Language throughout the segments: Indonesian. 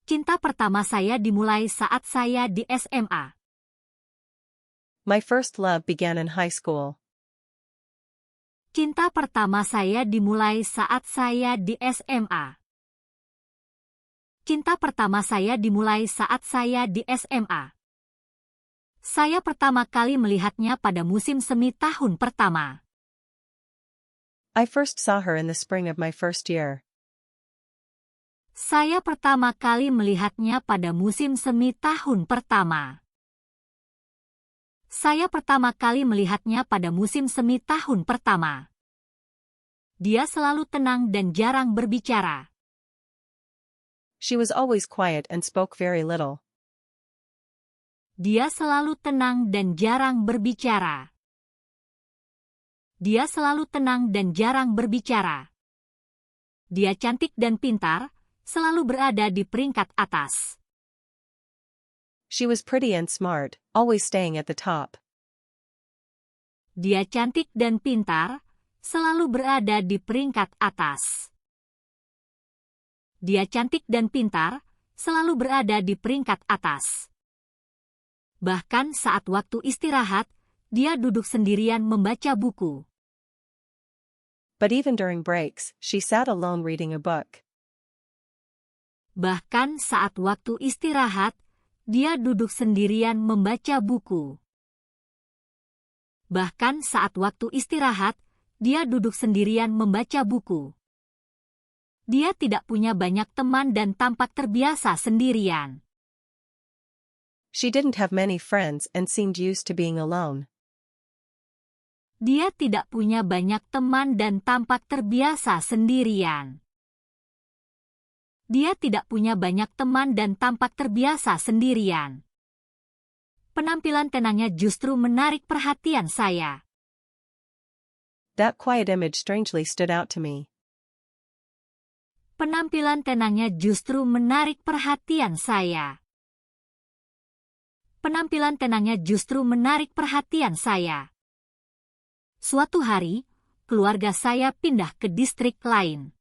Cinta pertama saya dimulai saat saya di SMA. My first love began in high school. Cinta pertama saya dimulai saat saya di SMA. Cinta pertama saya dimulai saat saya di SMA. Saya pertama kali melihatnya pada musim semi tahun pertama. I first saw her in the spring of my first year. Saya pertama kali melihatnya pada musim semi tahun pertama. Saya pertama kali melihatnya pada musim semi tahun pertama. Dia selalu tenang dan jarang berbicara. She was always quiet and spoke very little. Dia selalu tenang dan jarang berbicara. Dia selalu tenang dan jarang berbicara. Dia cantik dan pintar, selalu berada di peringkat atas. She was pretty and smart, always staying at the top. Dia cantik dan pintar, selalu berada di peringkat atas. Dia cantik dan pintar, selalu berada di peringkat atas. Bahkan saat waktu istirahat, dia duduk sendirian membaca buku. But even during breaks, she sat alone reading a book. Bahkan saat waktu istirahat, dia duduk sendirian membaca buku. Bahkan saat waktu istirahat, dia duduk sendirian membaca buku. Dia tidak punya banyak teman dan tampak terbiasa sendirian. She didn't have many friends and seemed used to being alone. Dia tidak punya banyak teman dan tampak terbiasa sendirian. Dia tidak punya banyak teman dan tampak terbiasa sendirian. Penampilan tenangnya justru menarik perhatian saya. That quiet image strangely stood out to me. Penampilan tenangnya justru menarik perhatian saya. Penampilan tenangnya justru menarik perhatian saya. Suatu hari, keluarga saya pindah ke distrik lain.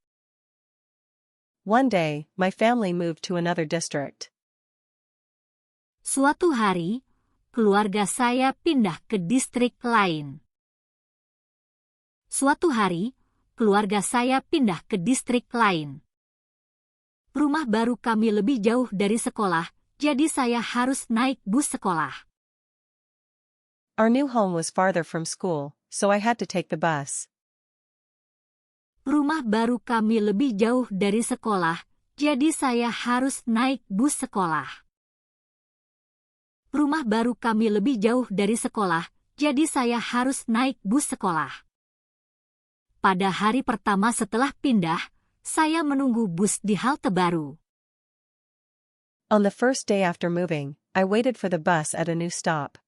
One day, my family moved to another district. Suatu hari, keluarga saya pindah ke distrik lain. Suatu hari, keluarga saya pindah ke distrik lain. Rumah baru kami lebih jauh dari sekolah, jadi saya harus naik bus sekolah. Our new home was farther from school, so I had to take the bus. Rumah baru kami lebih jauh dari sekolah, jadi saya harus naik bus sekolah. Rumah baru kami lebih jauh dari sekolah, jadi saya harus naik bus sekolah. Pada hari pertama setelah pindah, saya menunggu bus di halte baru. On the first day after moving, I waited for the bus at a new stop.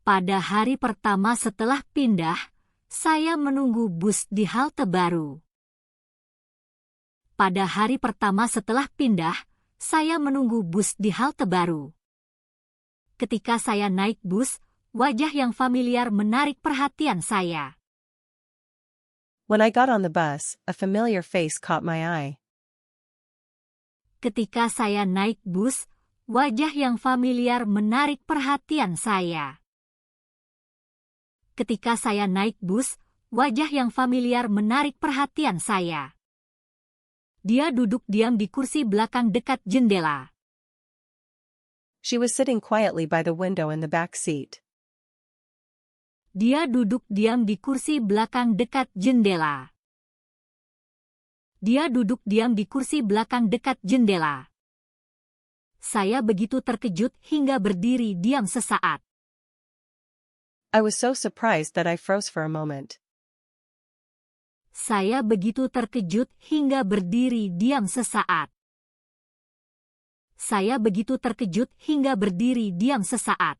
Pada hari pertama setelah pindah, saya menunggu bus di halte baru. Pada hari pertama setelah pindah, saya menunggu bus di halte baru. Ketika saya naik bus, wajah yang familiar menarik perhatian saya. When I got on the bus, a familiar face caught my eye. Ketika saya naik bus, wajah yang familiar menarik perhatian saya. Ketika saya naik bus, wajah yang familiar menarik perhatian saya. Dia duduk diam di kursi belakang dekat jendela. She was sitting quietly by the window in the back seat. Dia duduk diam di kursi belakang dekat jendela. Dia duduk diam di kursi belakang dekat jendela. Saya begitu terkejut hingga berdiri diam sesaat. I was so surprised that I froze for a moment. Saya begitu terkejut hingga berdiri diam sesaat. Saya begitu terkejut hingga berdiri diam sesaat.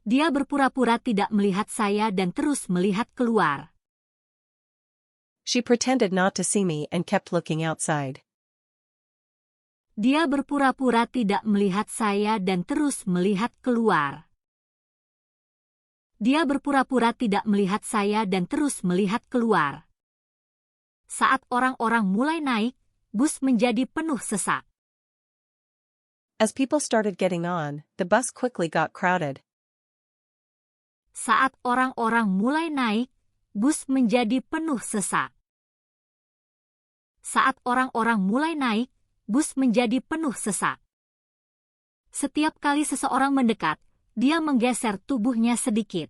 Dia berpura-pura tidak melihat saya dan terus melihat keluar. She pretended not to see me and kept looking outside. Dia berpura-pura tidak melihat saya dan terus melihat keluar. Dia berpura-pura tidak melihat saya dan terus melihat keluar. Saat orang-orang mulai naik, bus menjadi penuh sesak. As people started getting on, the bus quickly got crowded. Saat orang-orang mulai naik, bus menjadi penuh sesak. Saat orang-orang mulai naik, bus menjadi penuh sesak. Setiap kali seseorang mendekat, dia menggeser tubuhnya sedikit.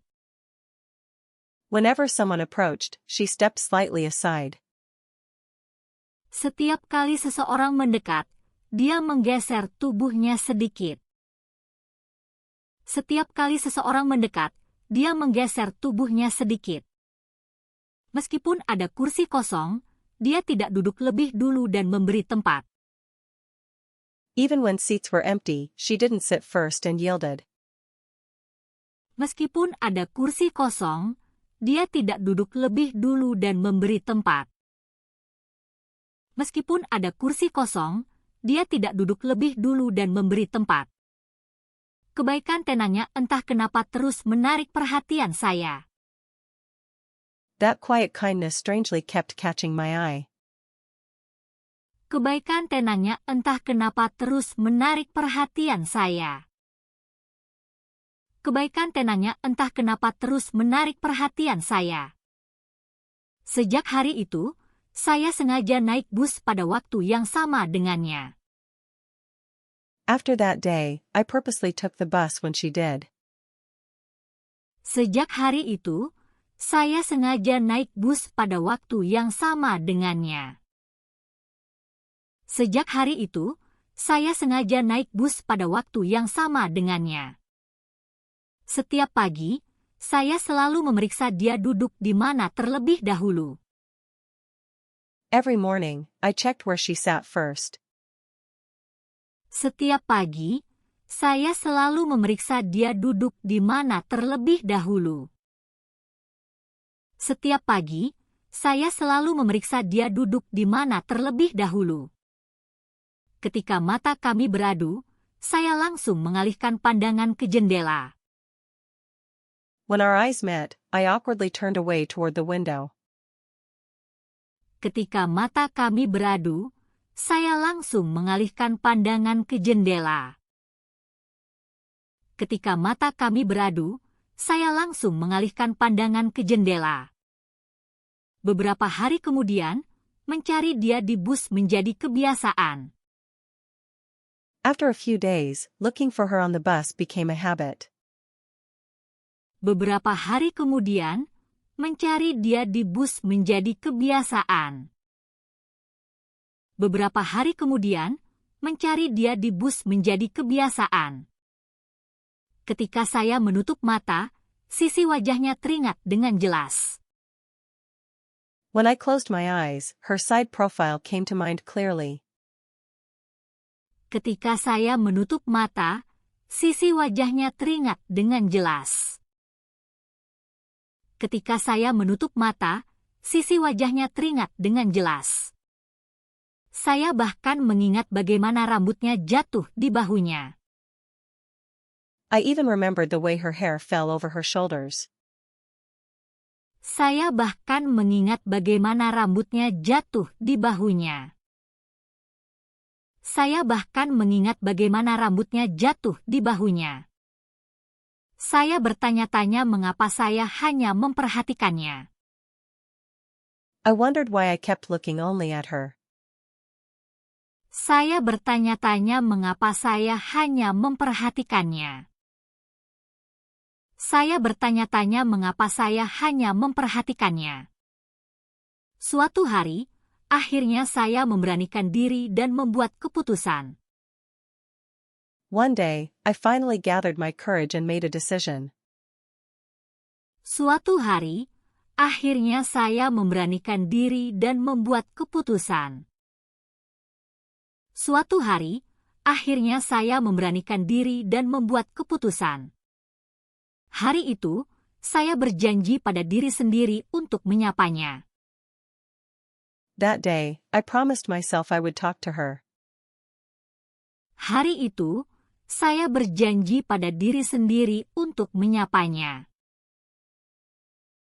Whenever someone approached, she stepped slightly aside. Setiap kali seseorang mendekat, dia menggeser tubuhnya sedikit. Setiap kali seseorang mendekat, dia menggeser tubuhnya sedikit. Meskipun ada kursi kosong, dia tidak duduk lebih dulu dan memberi tempat. Even when seats were empty, she didn't sit first and yielded. Meskipun ada kursi kosong, dia tidak duduk lebih dulu dan memberi tempat. Meskipun ada kursi kosong, dia tidak duduk lebih dulu dan memberi tempat. Kebaikan tenangnya entah kenapa terus menarik perhatian saya. That quiet kindness strangely kept catching my eye. Kebaikan tenangnya entah kenapa terus menarik perhatian saya. Kebaikan tenangnya entah kenapa terus menarik perhatian saya. Sejak hari itu, saya sengaja naik bus pada waktu yang sama dengannya. After that day, I purposely took the bus when she did. Sejak hari itu, saya sengaja naik bus pada waktu yang sama dengannya. Sejak hari itu, saya sengaja naik bus pada waktu yang sama dengannya. Setiap pagi, saya selalu memeriksa dia duduk di mana terlebih dahulu. Every morning, I checked where she sat first. Setiap pagi, saya selalu memeriksa dia duduk di mana terlebih dahulu. Setiap pagi, saya selalu memeriksa dia duduk di mana terlebih dahulu. Ketika mata kami beradu, saya langsung mengalihkan pandangan ke jendela. When our eyes met, I awkwardly turned away toward the window. Ketika mata kami beradu, saya langsung mengalihkan pandangan ke jendela. Ketika mata kami beradu, saya langsung mengalihkan pandangan ke jendela. Beberapa hari kemudian, mencari dia di bus menjadi kebiasaan. After a few days, looking for her on the bus became a habit. Beberapa hari kemudian, mencari dia di bus menjadi kebiasaan. Beberapa hari kemudian, mencari dia di bus menjadi kebiasaan. Ketika saya menutup mata, sisi wajahnya teringat dengan jelas. When I closed my eyes, her side profile came to mind clearly. Ketika saya menutup mata, sisi wajahnya teringat dengan jelas. Ketika saya menutup mata, sisi wajahnya teringat dengan jelas. Saya bahkan mengingat bagaimana rambutnya jatuh di bahunya. I even remembered the way her hair fell over her shoulders. Saya bahkan mengingat bagaimana rambutnya jatuh di bahunya. Saya bahkan mengingat bagaimana rambutnya jatuh di bahunya. Saya bertanya-tanya mengapa saya hanya memperhatikannya. I wondered why I kept looking only at her. Saya bertanya-tanya mengapa saya hanya memperhatikannya. Saya bertanya-tanya mengapa saya hanya memperhatikannya. Suatu hari, akhirnya saya memberanikan diri dan membuat keputusan. One day, I finally gathered my courage and made a decision. Suatu hari, akhirnya saya memberanikan diri dan membuat keputusan. Suatu hari, akhirnya saya memberanikan diri dan membuat keputusan. Hari itu, saya berjanji pada diri sendiri untuk menyapanya. That day, I promised myself I would talk to her. Hari itu, saya berjanji pada diri sendiri untuk menyapanya.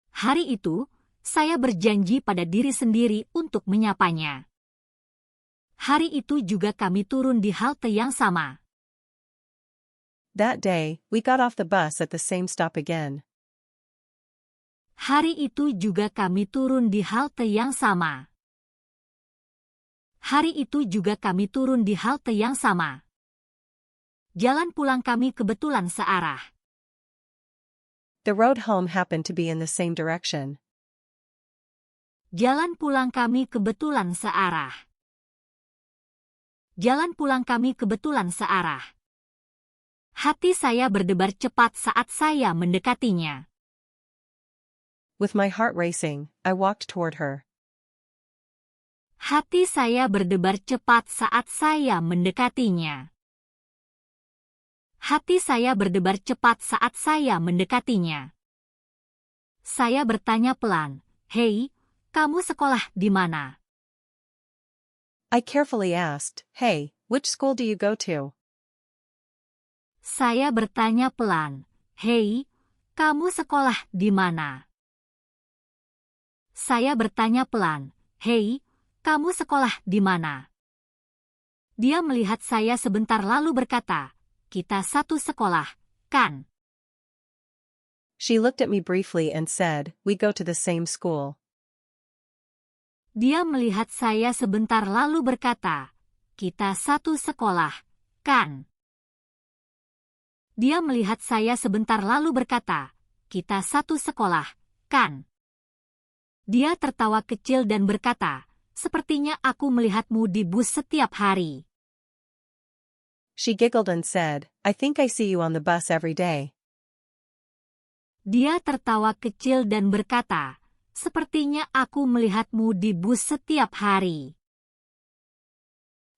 Hari itu, saya berjanji pada diri sendiri untuk menyapanya. Hari itu juga kami turun di halte yang sama. That day, we got off the bus at the same stop again. Hari itu juga kami turun di halte yang sama. Hari itu juga kami turun di halte yang sama. Jalan pulang kami kebetulan searah. The road home happened to be in the same direction. Jalan pulang kami kebetulan searah. Jalan pulang kami kebetulan searah. Hati saya berdebar cepat saat saya mendekatinya. With my heart racing, I walked toward her. Hati saya berdebar cepat saat saya mendekatinya. Hati saya berdebar cepat saat saya mendekatinya. Saya bertanya pelan, "Hei, kamu sekolah di mana?" I carefully asked, "Hey, which school do you go to?" Saya bertanya pelan, "Hei, kamu sekolah di mana?" Saya bertanya pelan, "Hei, kamu sekolah di mana?" Dia melihat saya sebentar lalu berkata, "Kita satu sekolah, kan?" She looked at me briefly and said, "We go to the same school." Dia melihat saya sebentar lalu berkata, "Kita satu sekolah, kan?" Dia melihat saya sebentar lalu berkata, "Kita satu sekolah, kan?" Dia tertawa kecil dan berkata, "Sepertinya aku melihatmu di bus setiap hari." She giggled and said, "I think I see you on the bus every day." Dia tertawa kecil dan berkata, "Sepertinya aku melihatmu di bus setiap hari."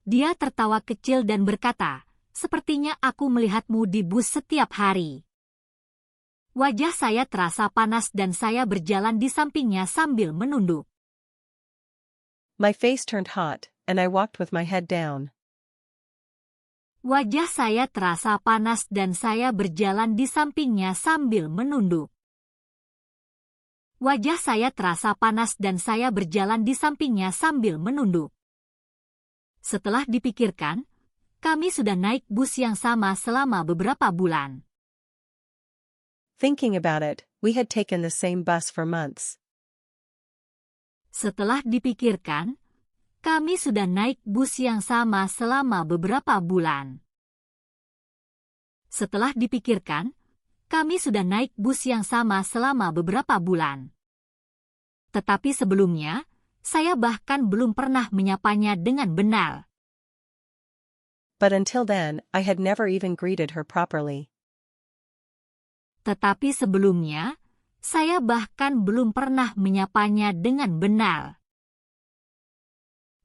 Dia tertawa kecil dan berkata, "Sepertinya aku melihatmu di bus setiap hari." Wajah saya terasa panas dan saya berjalan di sampingnya sambil menunduk. My face turned hot, and I walked with my head down. Wajah saya terasa panas dan saya berjalan di sampingnya sambil menunduk. Wajah saya terasa panas dan saya berjalan di sampingnya sambil menunduk. Setelah dipikirkan, kami sudah naik bus yang sama selama beberapa bulan. Thinking about it, we had taken the same bus for months. Setelah dipikirkan, kami sudah naik bus yang sama selama beberapa bulan. Setelah dipikirkan, kami sudah naik bus yang sama selama beberapa bulan. Tetapi sebelumnya, saya bahkan belum pernah menyapanya dengan benar. But until then, I had never even greeted her properly. Tetapi sebelumnya, saya bahkan belum pernah menyapanya dengan benar.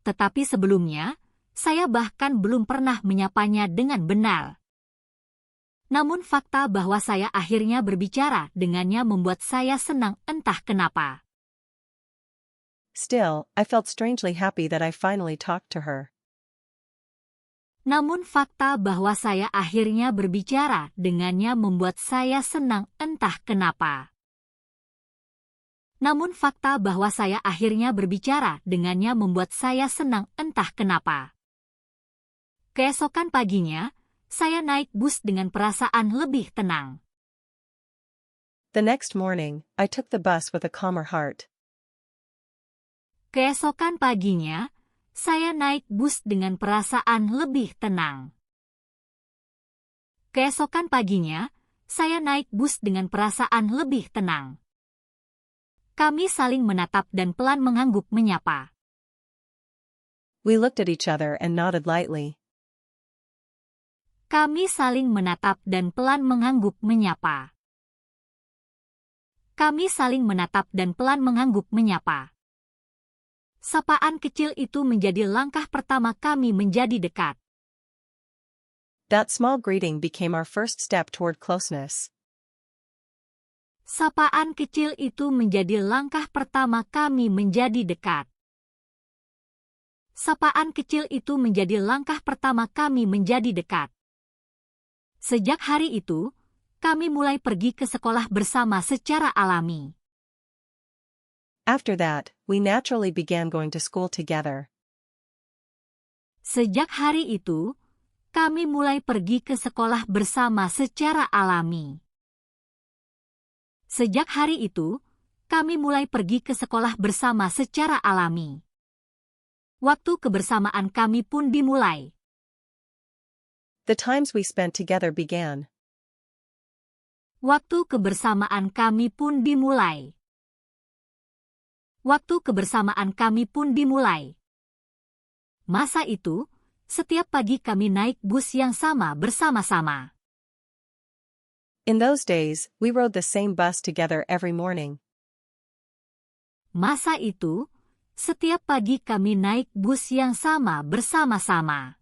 Tetapi sebelumnya, saya bahkan belum pernah menyapanya dengan benar. Namun fakta bahwa saya akhirnya berbicara dengannya membuat saya senang entah kenapa. Still, I felt strangely happy that I finally talked to her. Namun fakta bahwa saya akhirnya berbicara dengannya membuat saya senang entah kenapa. Namun fakta bahwa saya akhirnya berbicara dengannya membuat saya senang entah kenapa. Keesokan paginya, saya naik bus dengan perasaan lebih tenang. The next morning, I took the bus with a calmer heart. Keesokan paginya, saya naik bus dengan perasaan lebih tenang. Keesokan paginya, saya naik bus dengan perasaan lebih tenang. Kami saling menatap dan pelan mengangguk menyapa. We looked at each other and nodded lightly. Kami saling menatap dan pelan mengangguk menyapa. Kami saling menatap dan pelan mengangguk menyapa. Sapaan kecil itu menjadi langkah pertama kami menjadi dekat. That small greeting became our first step toward closeness. Sapaan kecil itu menjadi langkah pertama kami menjadi dekat. Sapaan kecil itu menjadi langkah pertama kami menjadi dekat. Sejak hari itu, kami mulai pergi ke sekolah bersama secara alami. After that, we naturally began going to school together. Sejak hari itu, kami mulai pergi ke sekolah bersama secara alami. Sejak hari itu, kami mulai pergi ke sekolah bersama secara alami. Waktu kebersamaan kami pun dimulai. The times we spent together began. Waktu kebersamaan kami pun dimulai. Waktu kebersamaan kami pun dimulai. Masa itu, setiap pagi kami naik bus yang sama bersama-sama. In those days, we rode the same bus together every morning. Masa itu, setiap pagi kami naik bus yang sama bersama-sama.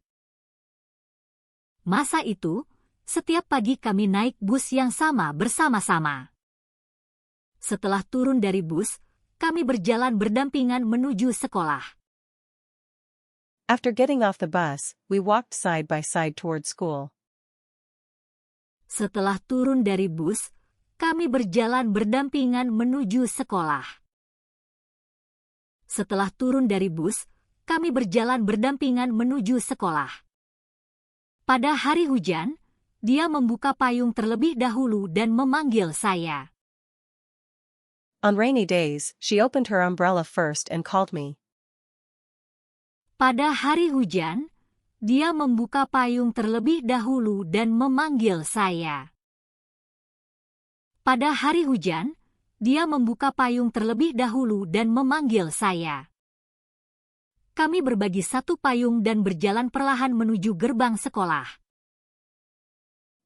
Masa itu, setiap pagi kami naik bus yang sama bersama-sama. Setelah turun dari bus, kami berjalan berdampingan menuju sekolah. After getting off the bus, we walked side by side toward school. Setelah turun dari bus, kami berjalan berdampingan menuju sekolah. Setelah turun dari bus, kami berjalan berdampingan menuju sekolah. Pada hari hujan, dia membuka payung terlebih dahulu dan memanggil saya. On rainy days, she opened her umbrella first and called me. Pada hari hujan, dia membuka payung terlebih dahulu dan memanggil saya. Pada hari hujan, dia membuka payung terlebih dahulu dan memanggil saya. Kami berbagi satu payung dan berjalan perlahan menuju gerbang sekolah.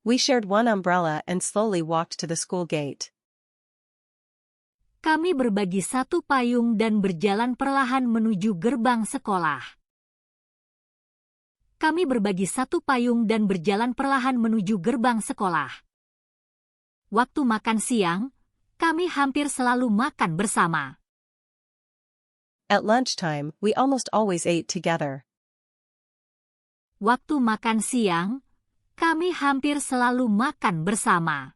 We shared one umbrella and slowly walked to the school gate. Kami berbagi satu payung dan berjalan perlahan menuju gerbang sekolah. Kami berbagi satu payung dan berjalan perlahan menuju gerbang sekolah. Waktu makan siang, kami hampir selalu makan bersama. At lunchtime, we almost always ate together. Waktu makan siang, kami hampir selalu makan bersama.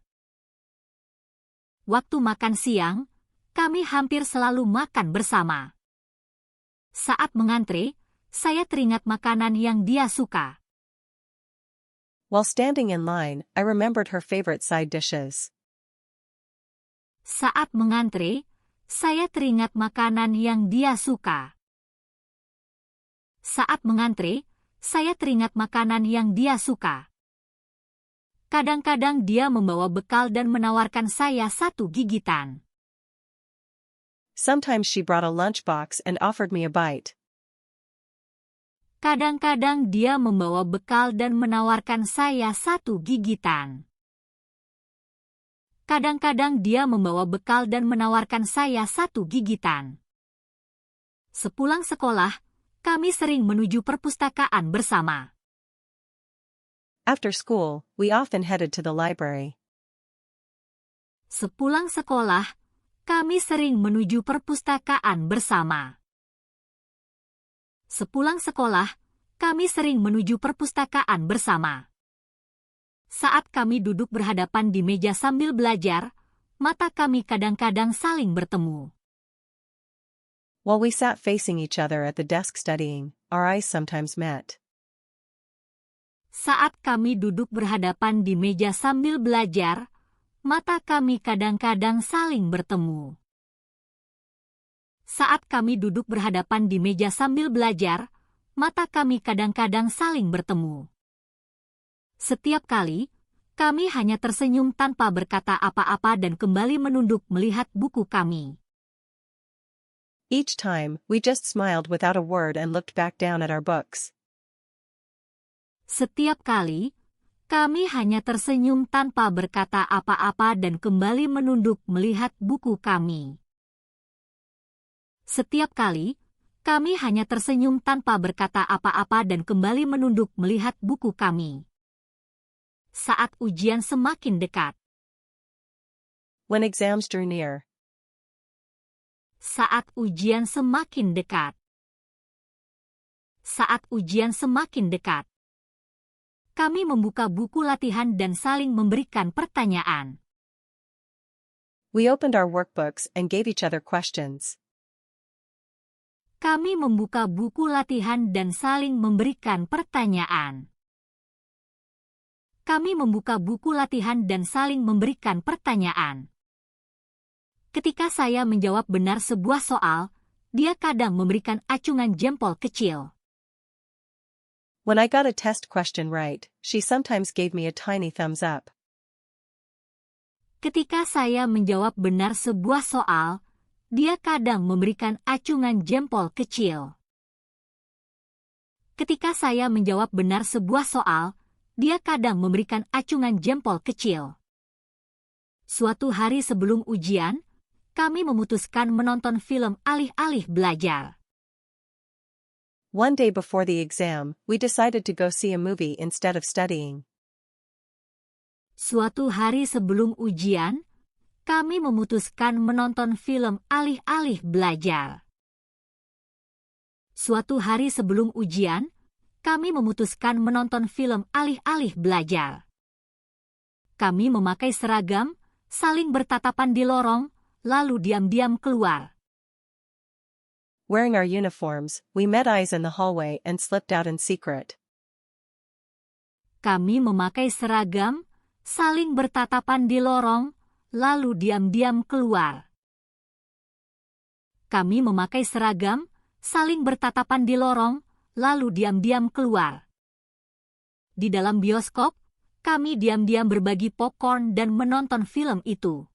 Waktu makan siang, kami hampir selalu makan bersama. Saat mengantre, saya teringat makanan yang dia suka. While standing in line, I remembered her favorite side dishes. Saat mengantre, saya teringat makanan yang dia suka. Saat mengantre, saya teringat makanan yang dia suka. Kadang-kadang dia membawa bekal dan menawarkan saya satu gigitan. Sometimes she brought a lunchbox and offered me a bite. Kadang-kadang dia membawa bekal dan menawarkan saya satu gigitan. Kadang-kadang dia membawa bekal dan menawarkan saya satu gigitan. Sepulang sekolah, kami sering menuju perpustakaan bersama. After school, we often headed to the library. Sepulang sekolah, kami sering menuju perpustakaan bersama. Sepulang sekolah, kami sering menuju perpustakaan bersama. Saat kami duduk berhadapan di meja sambil belajar, mata kami kadang-kadang saling bertemu. While we sat facing each other at the desk studying, our eyes sometimes met. Saat kami duduk berhadapan di meja sambil belajar, mata kami kadang-kadang saling bertemu. Saat kami duduk berhadapan di meja sambil belajar, mata kami kadang-kadang saling bertemu. Setiap kali, kami hanya tersenyum tanpa berkata apa-apa dan kembali menunduk melihat buku kami. Each time, we just smiled without a word and looked back down at our books. Setiap kali, kami hanya tersenyum tanpa berkata apa-apa dan kembali menunduk melihat buku kami. Setiap kali, kami hanya tersenyum tanpa berkata apa-apa dan kembali menunduk melihat buku kami. Saat ujian semakin dekat. When exams drew near. Saat ujian semakin dekat. Saat ujian semakin dekat. Kami membuka buku latihan dan saling memberikan pertanyaan. We opened our workbooks and gave each other questions. Kami membuka buku latihan dan saling memberikan pertanyaan. Kami membuka buku latihan dan saling memberikan pertanyaan. Ketika saya menjawab benar sebuah soal, dia kadang memberikan acungan jempol kecil. When I got a test question right, she sometimes gave me a tiny thumbs up. Ketika saya menjawab benar sebuah soal, dia kadang memberikan acungan jempol kecil. Ketika saya menjawab benar sebuah soal, dia kadang memberikan acungan jempol kecil. Suatu hari sebelum ujian, kami memutuskan menonton film alih-alih belajar. One day before the exam, we decided to go see a movie instead of studying. Suatu hari sebelum ujian, kami memutuskan menonton film alih-alih belajar. Suatu hari sebelum ujian, kami memutuskan menonton film alih-alih belajar. Kami memakai seragam, saling bertatapan di lorong, lalu diam-diam keluar. Wearing our uniforms, we met eyes in the hallway and slipped out in secret. Kami memakai seragam, saling bertatapan di lorong, lalu diam-diam keluar. Kami memakai seragam, saling bertatapan di lorong, lalu diam-diam keluar. Di dalam bioskop, kami diam-diam berbagi popcorn dan menonton film itu.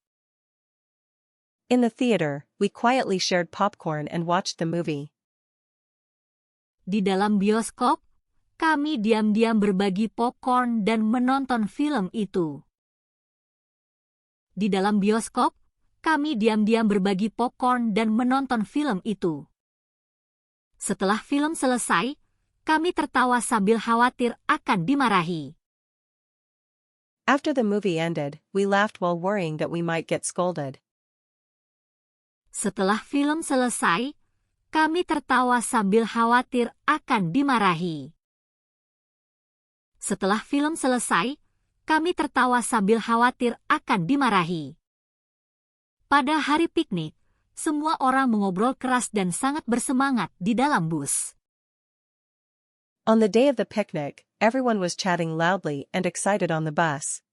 In the theater, we quietly shared popcorn and watched the movie. Di dalam bioskop, kami diam-diam berbagi popcorn dan menonton film itu. Di dalam bioskop, kami diam-diam berbagi popcorn dan menonton film itu. Setelah film selesai, kami tertawa sambil khawatir akan dimarahi. After the movie ended, we laughed while worrying that we might get scolded. Setelah film selesai, kami tertawa sambil khawatir akan dimarahi. Setelah film selesai, kami tertawa sambil khawatir akan dimarahi. Pada hari piknik, semua orang mengobrol keras dan sangat bersemangat di dalam bus. On the day of the picnic, everyone was chatting loudly and excited on the bus.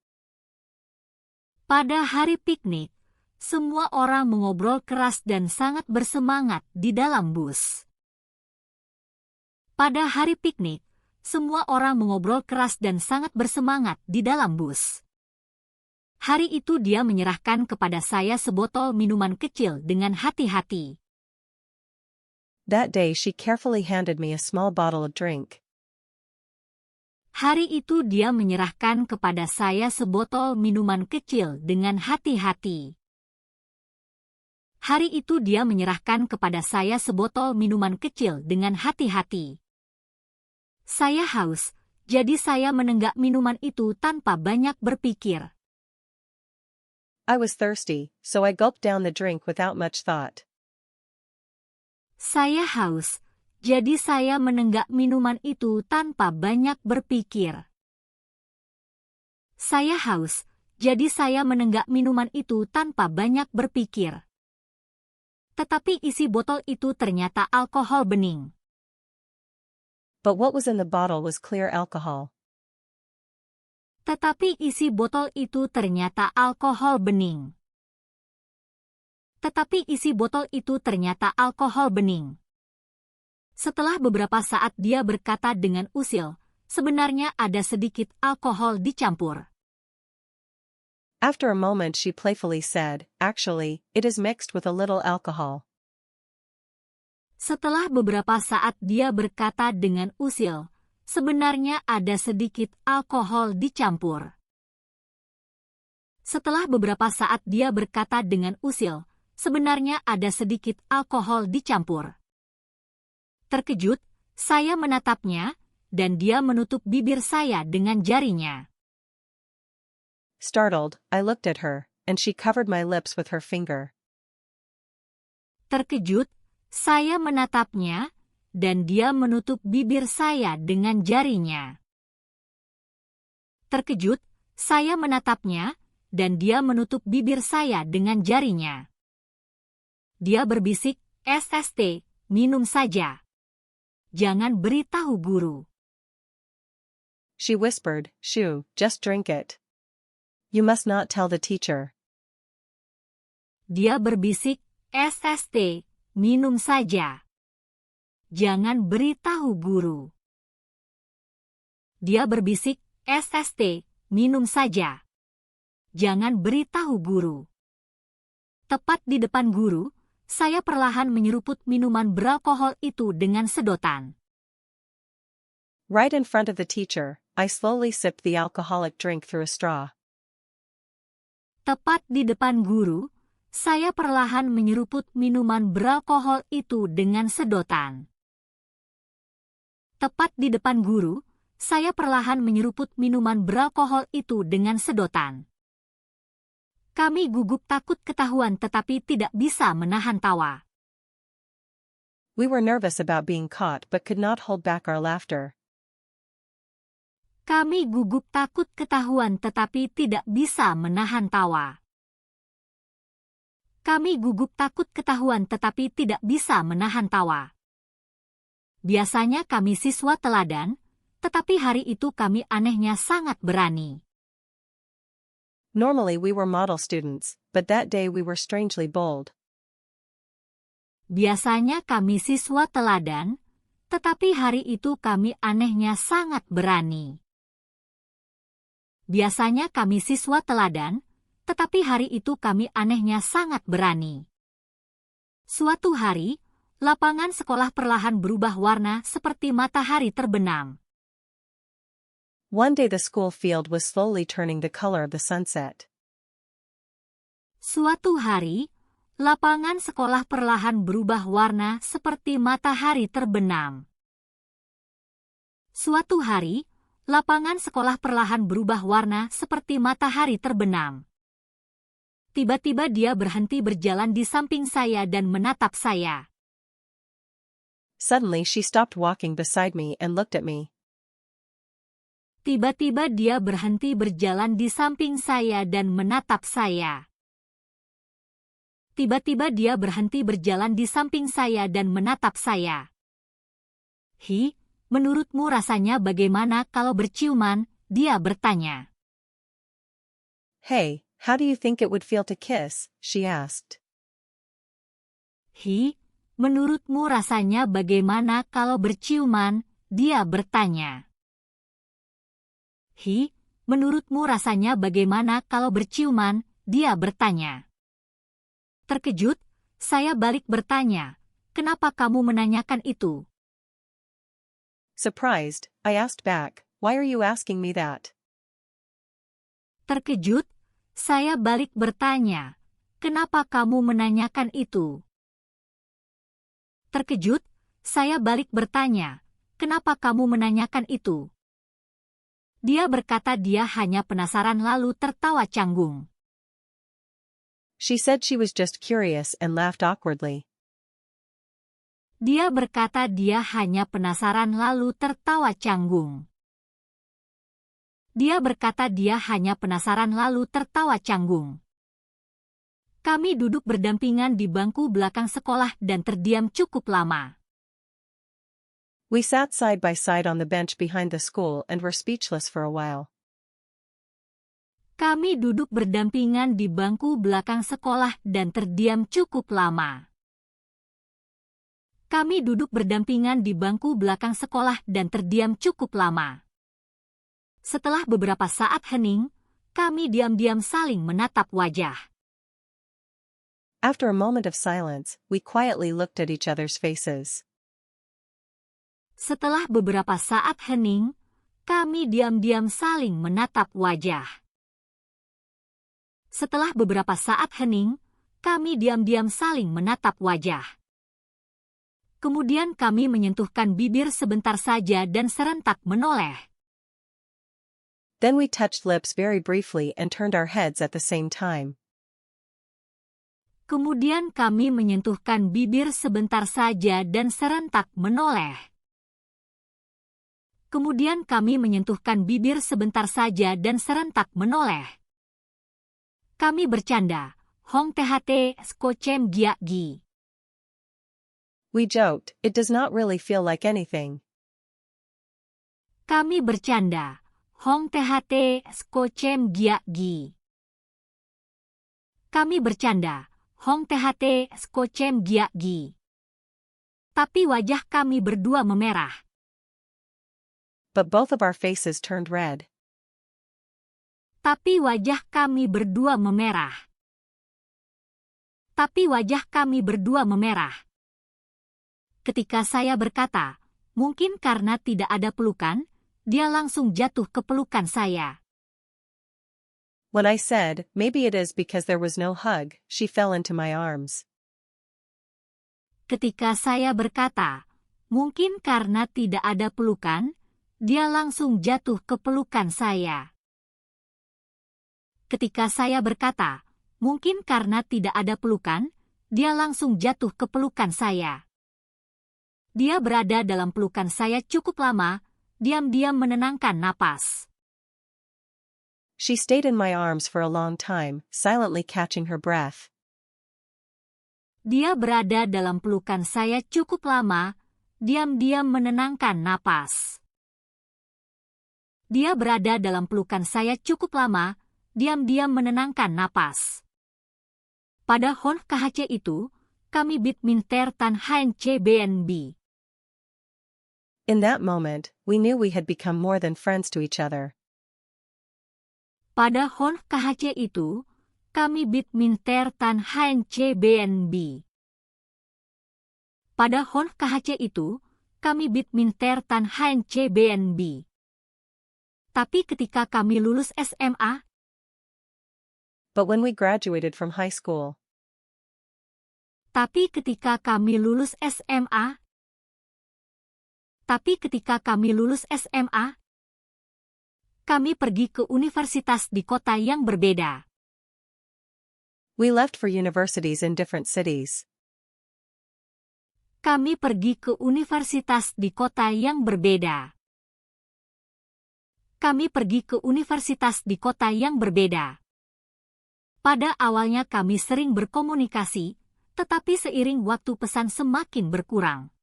Pada hari piknik, semua orang mengobrol keras dan sangat bersemangat di dalam bus. Pada hari piknik, semua orang mengobrol keras dan sangat bersemangat di dalam bus. Hari itu dia menyerahkan kepada saya sebotol minuman kecil dengan hati-hati. That day she carefully handed me a small bottle of drink. Hari itu dia menyerahkan kepada saya sebotol minuman kecil dengan hati-hati. Hari itu dia menyerahkan kepada saya sebotol minuman kecil dengan hati-hati. Saya haus, jadi saya menenggak minuman itu tanpa banyak berpikir. I was thirsty, so I gulped down the drink without much thought. Saya haus, jadi saya menenggak minuman itu tanpa banyak berpikir. Saya haus, jadi saya menenggak minuman itu tanpa banyak berpikir. Tetapi isi botol itu ternyata alkohol bening. But what was in the bottle was clear alcohol. Tetapi isi botol itu ternyata alkohol bening. Tetapi isi botol itu ternyata alkohol bening. Setelah beberapa saat dia berkata dengan usil, sebenarnya ada sedikit alkohol dicampur. After a moment she playfully said, actually, it is mixed with a little alcohol. Setelah beberapa saat dia berkata dengan usil, sebenarnya ada sedikit alkohol dicampur. Setelah beberapa saat dia berkata dengan usil, sebenarnya ada sedikit alkohol dicampur. Terkejut, saya menatapnya, dan dia menutup bibir saya dengan jarinya. Startled, I looked at her, and she covered my lips with her finger. Terkejut, saya menatapnya, dan dia menutup bibir saya dengan jarinya. Terkejut, saya menatapnya, dan dia menutup bibir saya dengan jarinya. Dia berbisik, SST, minum saja. Jangan beritahu guru. She whispered, Shoo, just drink it. You must not tell the teacher. Dia berbisik, SST, minum saja. Jangan beritahu guru. Dia berbisik, SST, minum saja. Jangan beritahu guru. Tepat di depan guru, saya perlahan menyeruput minuman beralkohol itu dengan sedotan. Right in front of the teacher, I slowly sipped the alcoholic drink through a straw. Tepat di depan guru, saya perlahan menyeruput minuman beralkohol itu dengan sedotan. Tepat di depan guru, saya perlahan menyeruput minuman beralkohol itu dengan sedotan. Kami gugup takut ketahuan tetapi tidak bisa menahan tawa. We were nervous about being caught but could not hold back our laughter. Kami gugup takut ketahuan tetapi tidak bisa menahan tawa. Kami gugup takut ketahuan tetapi tidak bisa menahan tawa. Biasanya kami siswa teladan, tetapi hari itu kami anehnya sangat berani. Normally we were model students, but that day we were strangely bold. Biasanya kami siswa teladan, tetapi hari itu kami anehnya sangat berani. Biasanya kami siswa teladan, tetapi hari itu kami anehnya sangat berani. Suatu hari, lapangan sekolah perlahan berubah warna seperti matahari terbenam. One day the school field was slowly turning the color of the sunset. Suatu hari, lapangan sekolah perlahan berubah warna seperti matahari terbenam. Suatu hari, lapangan sekolah perlahan berubah warna seperti matahari terbenam. Tiba-tiba dia berhenti berjalan di samping saya dan menatap saya. Suddenly she stopped walking beside me and looked at me. Tiba-tiba dia berhenti berjalan di samping saya dan menatap saya. Tiba-tiba dia berhenti berjalan di samping saya dan menatap saya. Hi, menurutmu rasanya bagaimana kalau berciuman? Dia bertanya. Hey, how do you think it would feel to kiss? She asked. Hi, menurutmu rasanya bagaimana kalau berciuman? Dia bertanya. Hi, menurutmu rasanya bagaimana kalau berciuman? Dia bertanya. Terkejut, saya balik bertanya, kenapa kamu menanyakan itu? Surprised, I asked back, why are you asking me that? Terkejut, saya balik bertanya, kenapa kamu menanyakan itu? Terkejut, saya balik bertanya, kenapa kamu menanyakan itu? Dia berkata dia hanya penasaran lalu tertawa canggung. She said she was just curious and laughed awkwardly. Dia berkata dia hanya penasaran lalu tertawa canggung. Dia berkata dia hanya penasaran lalu tertawa canggung. Kami duduk berdampingan di bangku belakang sekolah dan terdiam cukup lama. We sat side by side on the bench behind the school and were speechless for a while. Kami duduk berdampingan di bangku belakang sekolah dan terdiam cukup lama. Kami duduk berdampingan di bangku belakang sekolah dan terdiam cukup lama. Setelah beberapa saat hening, kami diam-diam saling menatap wajah. After a moment of silence, we quietly looked at each other's faces. Setelah beberapa saat hening, kami diam-diam saling menatap wajah. Setelah beberapa saat hening, kami diam-diam saling menatap wajah. Kemudian kami menyentuhkan bibir sebentar saja dan serentak menoleh. Then we touched lips very briefly and turned our heads at the same time. Kemudian kami menyentuhkan bibir sebentar saja dan serentak menoleh. Kemudian kami menyentuhkan bibir sebentar saja dan serentak menoleh. Kami bercanda, Hong THT Skocem Gia Gi. We joked, it does not really feel like anything. Kami bercanda. Hong THT skocem gia gi. Kami bercanda. Hong THT skocem gia gi. Tapi wajah kami berdua memerah. But both of our faces turned red. Tapi wajah kami berdua memerah. Tapi wajah kami berdua memerah. Ketika saya berkata, mungkin karena tidak ada pelukan, dia langsung jatuh ke pelukan saya. When I said, maybe it is because there was no hug, she fell into my arms. Ketika saya berkata, mungkin karena tidak ada pelukan, dia langsung jatuh ke pelukan saya. Ketika saya berkata, mungkin karena tidak ada pelukan, dia langsung jatuh ke pelukan saya. Dia berada dalam pelukan saya cukup lama, diam-diam menenangkan napas. She stayed in my arms for a long time, silently catching her breath. Dia berada dalam pelukan saya cukup lama, diam-diam menenangkan napas. Dia berada dalam pelukan saya cukup lama, diam-diam menenangkan napas. Pada Hon KHC itu, kami bit minter tan haen CBNB. In that moment, we knew we had become more than friends to each other. Pada Hon KHC itu, kami bit minter tan haen CBNB. Pada Hon KHC itu, kami bit minter tan haen CBNB. Tapi ketika kami lulus SMA, But when we graduated from high school, tapi ketika kami lulus SMA, tapi ketika kami lulus SMA, kami pergi ke universitas di kota yang berbeda. we left for universities in different cities. Kami pergi ke universitas di kota yang berbeda. Kami pergi ke universitas di kota yang berbeda. Pada awalnya kami sering berkomunikasi, tetapi seiring waktu pesan semakin berkurang.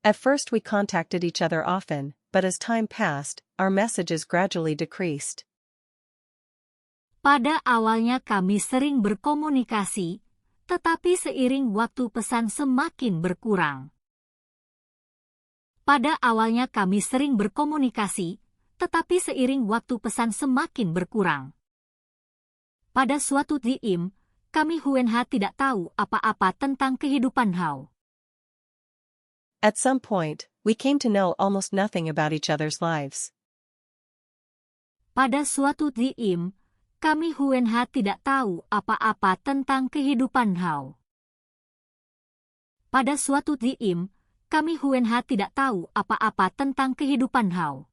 At first we contacted each other often, but as time passed, our messages gradually decreased. Pada awalnya kami sering berkomunikasi, tetapi seiring waktu pesan semakin berkurang. Pada awalnya kami sering berkomunikasi, tetapi seiring waktu pesan semakin berkurang. Pada suatu diim, kami Huenha tidak tahu apa-apa tentang kehidupan Hao. At some point, we came to know almost nothing about each other's lives. Pada suatu diim, kami Huenha tidak tahu apa-apa tentang kehidupan Hao. Pada suatu diim, kami Huenha tidak tahu apa-apa tentang kehidupan Hao.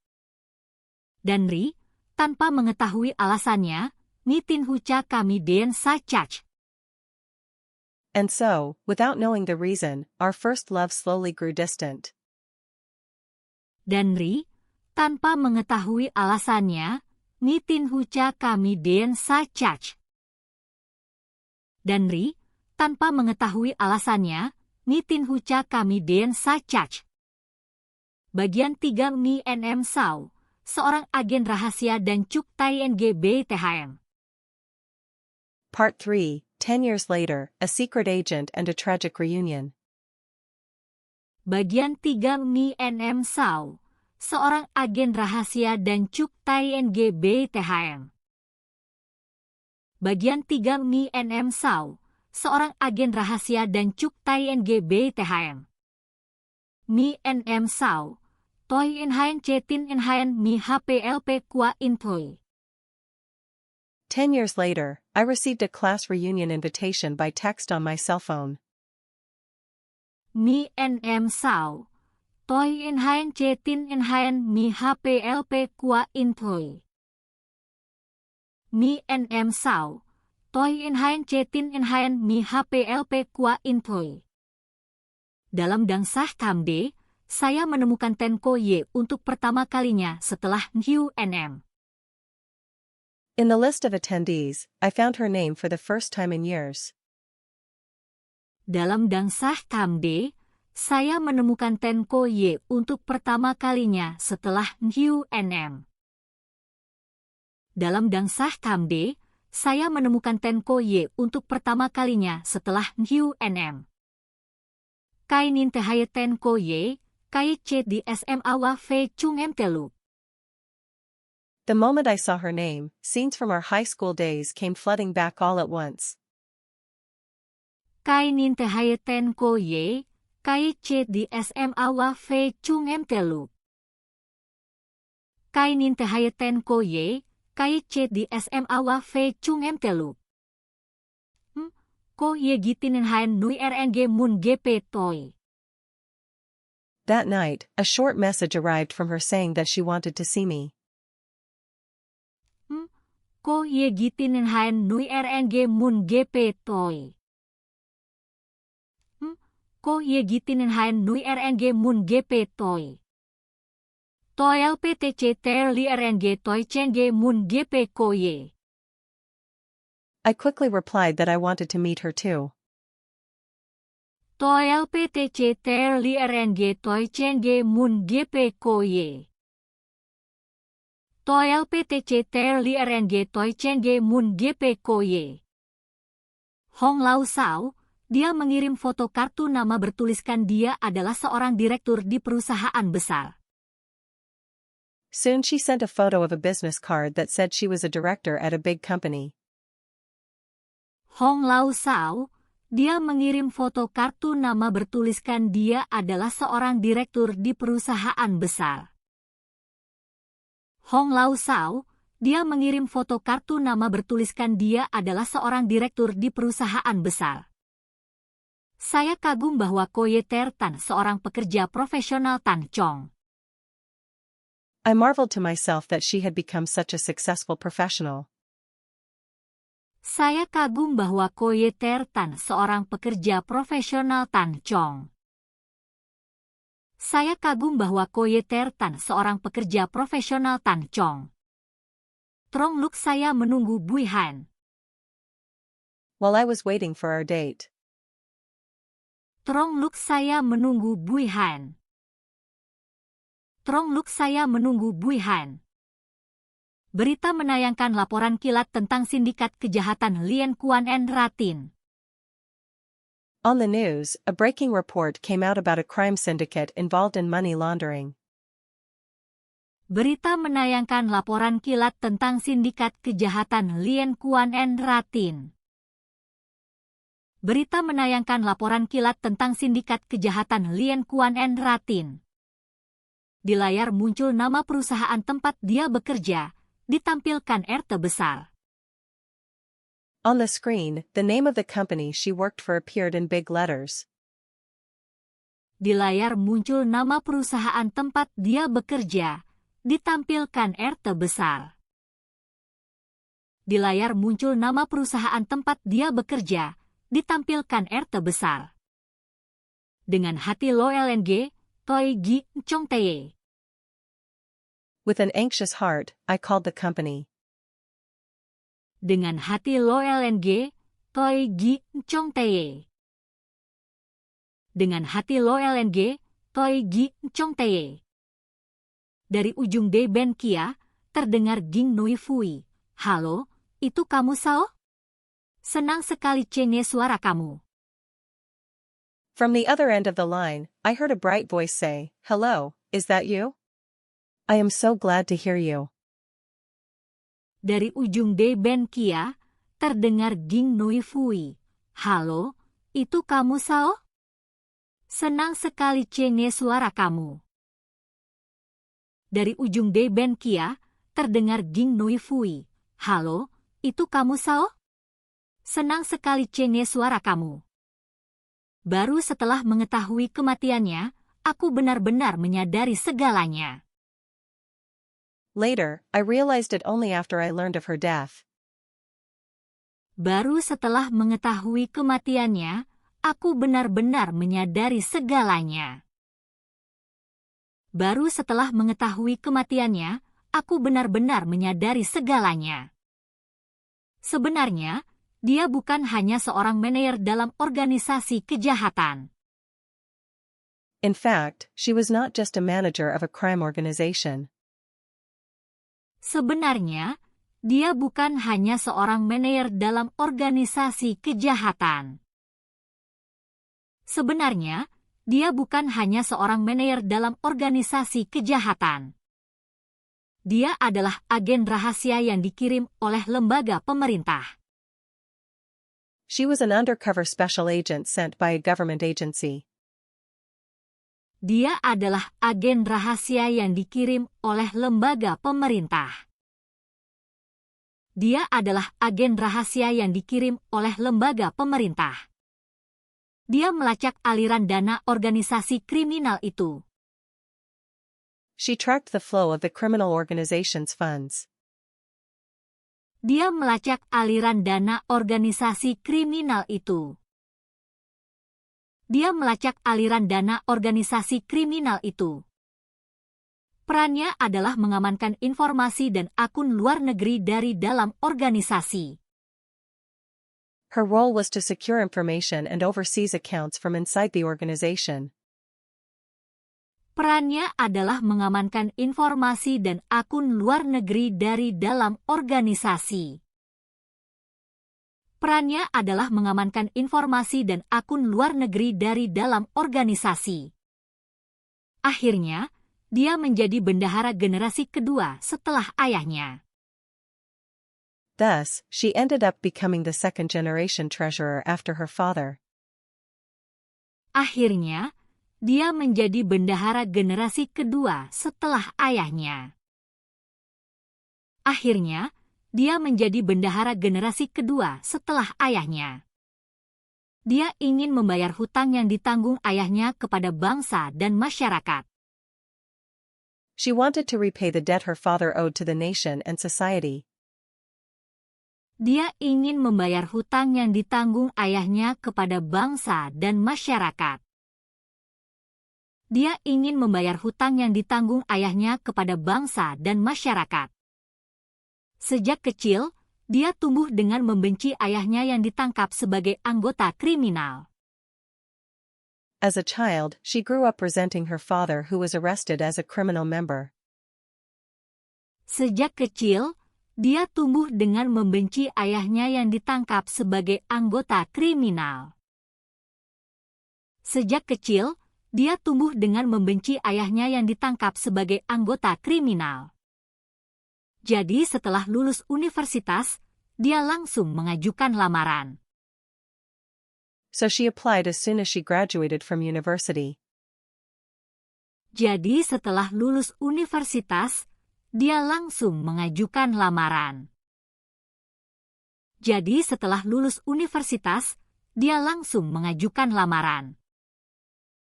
Dan Ri, tanpa mengetahui alasannya, Nitin Hucha kami den sachach. And so, without knowing the reason, our first love slowly grew distant. Dan Ri, tanpa mengetahui alasannya, Nitin Hucha kami den sachach. Dan Ri, tanpa mengetahui alasannya, Nitin Hucha kami den sachach. Bagian 3 Mi NM Sao, seorang agen rahasia dan Cuk Tai NGB THM. Part 3, 10 years later, a secret agent and a tragic reunion. Bagian 3 Mi NM Sao, seorang agen rahasia dan Cuk Tai NGB THM. Bagian 3 Mi NM Sao, seorang agen rahasia dan Cuk Tai NGB THM. Mi NM Sao, Toi Inhaen Cetin Inhaen Mi HPLP Kwa Intoi. 10 years later, I received a class reunion invitation by text on my cell phone. Mi NM Sao, Toi Inhaen Cetin Inhaen Mi HPLP Kwa Intoi. Mi NM Sao, Toi Inhaen Cetin Inhaen Mi HPLP Kwa Intoi. Dalam Dangsah Kamde, saya menemukan Tenko Ye untuk pertama kalinya setelah Nhu NM. In the list of attendees, I found her name for the first time in years. Dalam dangsah Kamde, saya menemukan Tenko Ye untuk pertama kalinya setelah NM. Dalam dangsah Kamde, saya menemukan Tenko Ye untuk pertama kalinya setelah NM. Kai nin tehaye Tenko Ye, kai che di SMA wa fe chung em telu. The moment I saw her name, scenes from our high school days came flooding back all at once. Kai nin tehaye Tenko Ye, kai che di SMA wa fe chung em telu. Kai nin tehaye Tenko Ye, kai che di SMA wa fe chung em telu. Ko ye gitinen haen nui RNG mun GP toy. That night, a short message arrived from her saying that she wanted to see me. Ko ye gitinen haen nui RNG mun GP toy. Ko ye gitinen haen nui RNG mun GP toy. Toy LPTC ter li RNG toy chenge mun GP ko ye. I quickly replied that I wanted to meet her too. Toy LPTC ter li RNG toy chenge mun GP ko ye. Toy LPTC ter li RNG toy chenge mun GP ko ye. Hong Lau Sao, dia mengirim foto kartu nama bertuliskan dia adalah seorang direktur di perusahaan besar. Soon she sent a photo of a business card that said she was a director at a big company. Hong Lau Sao, dia mengirim foto kartu nama bertuliskan dia adalah seorang direktur di perusahaan besar. Hong Lau Sao, dia mengirim foto kartu nama bertuliskan dia adalah seorang direktur di perusahaan besar. Saya kagum bahwa Koye Ter Tan seorang pekerja profesional Tan Chong. I marveled to myself that she had become such a successful professional. Saya kagum bahwa Koye Ter Tan seorang pekerja profesional Tan Chong. Saya kagum bahwa Koye Ter Tan seorang pekerja profesional Tan Chong. Trong lúc saya menunggu Bui Han. While I was waiting for our date. Trong lúc saya menunggu Bui Han. Trong lúc saya menunggu Bui Han. Berita menayangkan laporan kilat tentang sindikat kejahatan Lien Kuan and Ratin. On the news, a breaking report came out about a crime syndicate involved in money laundering. Berita menayangkan laporan kilat tentang sindikat kejahatan Lien Kuan and Ratin. Berita menayangkan laporan kilat tentang sindikat kejahatan Lien Kuan and Ratin. Di layar muncul nama perusahaan tempat dia bekerja, ditampilkan R terbesar. On the screen, the name of the company she worked for appeared in big letters. Di layar muncul nama perusahaan tempat dia bekerja, ditampilkan R terbesar. Di layar muncul nama perusahaan tempat dia bekerja, ditampilkan R terbesar. Dengan hati lo LNG, Toi Gi Chong Tae. With an anxious heart, I called the company. Dengan hati lo LNG, Toi Gi Chong Tae. Dengan hati lo LNG, Toi Gi Chong Tae. Dari ujung De Ben Kia, terdengar Ging Nui Fui. Halo, itu kamu Sao? Senang sekali cenge suara kamu. From the other end of the line, I heard a bright voice say, "Hello, is that you? I am so glad to hear you." Dari ujung De Ben Kia, terdengar Ging Nui Fui. Halo, itu kamu Sao? Senang sekali cenge suara kamu. Dari ujung De Ben Kia, terdengar Ging Nui Fui. Halo, itu kamu Sao? Senang sekali cenge suara kamu. Baru setelah mengetahui kematiannya, aku benar-benar menyadari segalanya. Later, I realized it only after I learned of her death. Baru setelah mengetahui kematiannya, aku benar-benar menyadari segalanya. Baru setelah mengetahui kematiannya, aku benar-benar menyadari segalanya. Sebenarnya, dia bukan hanya seorang manajer dalam organisasi kejahatan. In fact, she was not just a manager of a crime organization. Sebenarnya, dia bukan hanya seorang manajer dalam organisasi kejahatan. Sebenarnya, dia bukan hanya seorang manajer dalam organisasi kejahatan. Dia adalah agen rahasia yang dikirim oleh lembaga pemerintah. She was an undercover special agent sent by a government agency. Dia adalah agen rahasia yang dikirim oleh lembaga pemerintah. Dia adalah agen rahasia yang dikirim oleh lembaga pemerintah. Dia melacak aliran dana organisasi kriminal itu. She tracked the flow of the criminal organization's funds. Dia melacak aliran dana organisasi kriminal itu. Dia melacak aliran dana organisasi kriminal itu. Perannya adalah mengamankan informasi dan akun luar negeri dari dalam organisasi. Her role was to secure information and overseas accounts from inside the organization. Perannya adalah mengamankan informasi dan akun luar negeri dari dalam organisasi. Perannya adalah mengamankan informasi dan akun luar negeri dari dalam organisasi. Akhirnya, dia menjadi bendahara generasi kedua setelah ayahnya. Thus, she ended up becoming the second-generation treasurer after her father. Akhirnya, dia menjadi bendahara generasi kedua setelah ayahnya. Akhirnya, dia menjadi bendahara generasi kedua setelah ayahnya. Dia ingin membayar hutang yang ditanggung ayahnya kepada bangsa dan masyarakat. She wanted to repay the debt her father owed to the nation and society. Dia ingin membayar hutang yang ditanggung ayahnya kepada bangsa dan masyarakat. Dia ingin membayar hutang yang ditanggung ayahnya kepada bangsa dan masyarakat. Sejak kecil, dia tumbuh dengan membenci ayahnya yang ditangkap sebagai anggota kriminal. As a child, she grew up resenting her father who was arrested as a criminal member. Sejak kecil, dia tumbuh dengan membenci ayahnya yang ditangkap sebagai anggota kriminal. Sejak kecil, dia tumbuh dengan membenci ayahnya yang ditangkap sebagai anggota kriminal. Jadi setelah lulus universitas, dia langsung mengajukan lamaran. So she applied as soon as she graduated from university. Jadi setelah lulus universitas, dia langsung mengajukan lamaran. Jadi setelah lulus universitas, dia langsung mengajukan lamaran.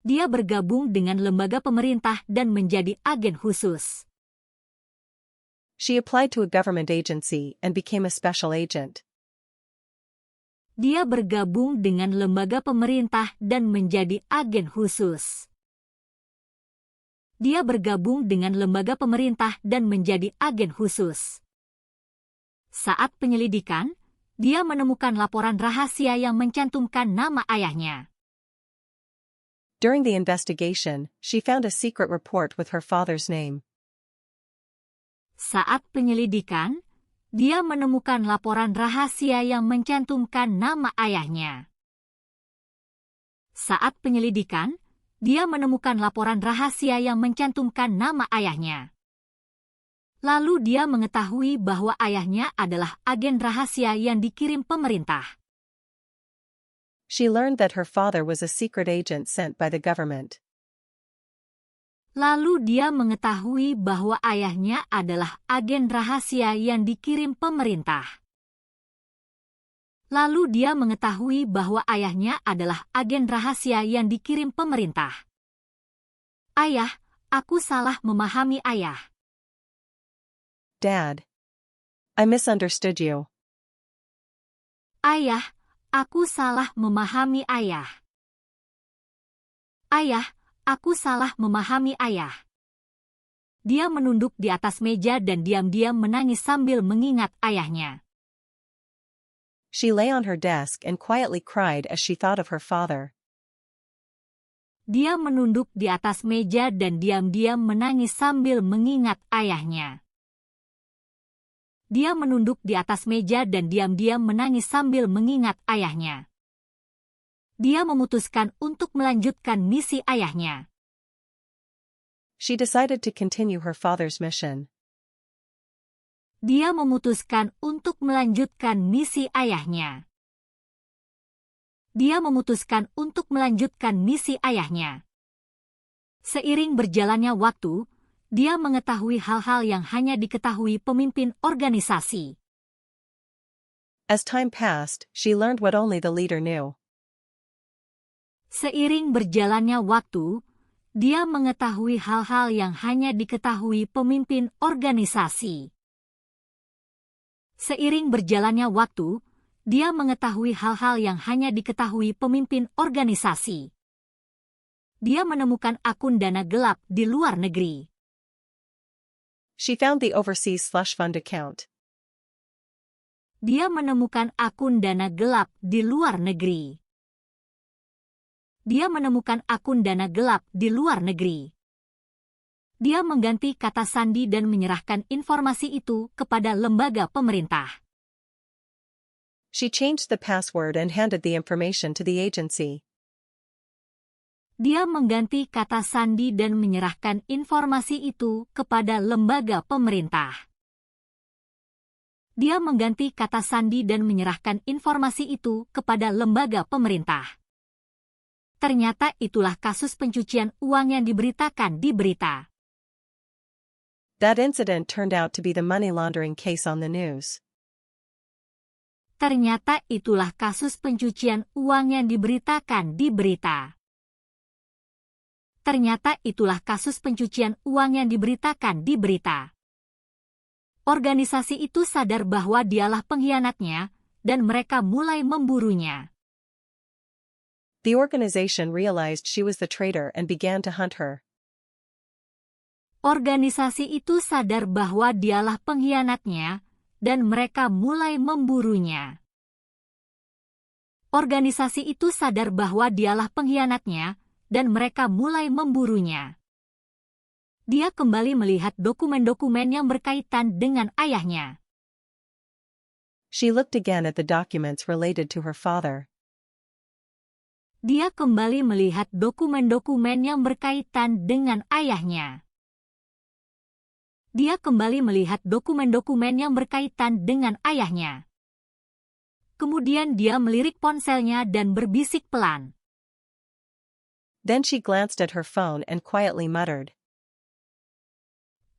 Dia bergabung dengan lembaga pemerintah dan menjadi agen khusus. She applied to a government agency and became a special agent. Dia bergabung dengan lembaga pemerintah dan menjadi agen khusus. Dia bergabung dengan lembaga pemerintah dan menjadi agen khusus. Saat penyelidikan, dia menemukan laporan rahasia yang mencantumkan nama ayahnya. During the investigation, she found a secret report with her father's name. Saat penyelidikan, dia menemukan laporan rahasia yang mencantumkan nama ayahnya. Saat penyelidikan, dia menemukan laporan rahasia yang mencantumkan nama ayahnya. Lalu dia mengetahui bahwa ayahnya adalah agen rahasia yang dikirim pemerintah. She learned that her father was a secret agent sent by the government. Lalu dia mengetahui bahwa ayahnya adalah agen rahasia yang dikirim pemerintah. Lalu dia mengetahui bahwa ayahnya adalah agen rahasia yang dikirim pemerintah. Ayah, aku salah memahami ayah. Dad, I misunderstood you. Ayah, aku salah memahami ayah. Ayah, aku salah memahami ayah. Dia menunduk di atas meja dan diam-diam menangis sambil mengingat ayahnya. She lay on her desk and quietly cried as she thought of her father. Dia menunduk di atas meja dan diam-diam menangis sambil mengingat ayahnya. Dia menunduk di atas meja dan diam-diam menangis sambil mengingat ayahnya. Dia memutuskan untuk melanjutkan misi ayahnya. She decided to continue her father's mission. Dia memutuskan untuk melanjutkan misi ayahnya. Dia memutuskan untuk melanjutkan misi ayahnya. Seiring berjalannya waktu, dia mengetahui hal-hal yang hanya diketahui pemimpin organisasi. As time passed, she learned what only the leader knew. Seiring berjalannya waktu, dia mengetahui hal-hal yang hanya diketahui pemimpin organisasi. Seiring berjalannya waktu, dia mengetahui hal-hal yang hanya diketahui pemimpin organisasi. Dia menemukan akun dana gelap di luar negeri. She found the overseas slush fund account. Dia menemukan akun dana gelap di luar negeri. Dia menemukan akun dana gelap di luar negeri. Dia mengganti kata sandi dan menyerahkan informasi itu kepada lembaga pemerintah. She changed the password and handed the information to the agency. Dia mengganti kata sandi dan menyerahkan informasi itu kepada lembaga pemerintah. Dia mengganti kata sandi dan menyerahkan informasi itu kepada lembaga pemerintah. Ternyata itulah kasus pencucian uang yang diberitakan di berita. That incident turned out to be the money laundering case on the news. Ternyata itulah kasus pencucian uang yang diberitakan di berita. Ternyata itulah kasus pencucian uang yang diberitakan di berita. Organisasi itu sadar bahwa dialah pengkhianatnya, dan mereka mulai memburunya. The organization realized she was the traitor and began to hunt her. Organisasi itu sadar bahwa dialah pengkhianatnya, dan mereka mulai memburunya. Organisasi itu sadar bahwa dialah pengkhianatnya, dan mereka mulai memburunya. Dia kembali melihat dokumen-dokumen yang berkaitan dengan ayahnya. She looked again at the documents related to her father. Dia kembali melihat dokumen-dokumen yang berkaitan dengan ayahnya. Dia kembali melihat dokumen-dokumen yang berkaitan dengan ayahnya. Kemudian dia melirik ponselnya dan berbisik pelan. Then she glanced at her phone and quietly muttered.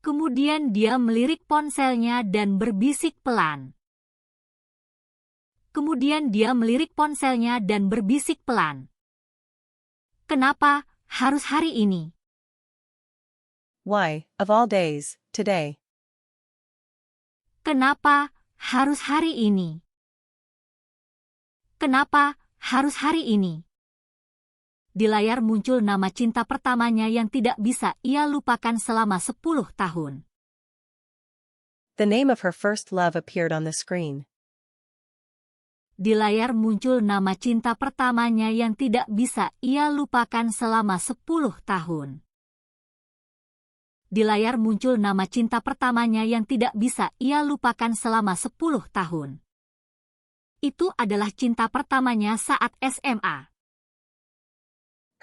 Kemudian dia melirik ponselnya dan berbisik pelan. Kemudian dia melirik ponselnya dan berbisik pelan. Kenapa harus hari ini? Why, of all days, today? Kenapa harus hari ini? Kenapa harus hari ini? Di layar muncul nama cinta pertamanya yang tidak bisa ia lupakan selama 10 tahun. The name of her first love appeared on the screen. Di layar muncul nama cinta pertamanya yang tidak bisa ia lupakan selama 10 tahun. Di layar muncul nama cinta pertamanya yang tidak bisa ia lupakan selama 10 tahun. Itu adalah cinta pertamanya saat SMA.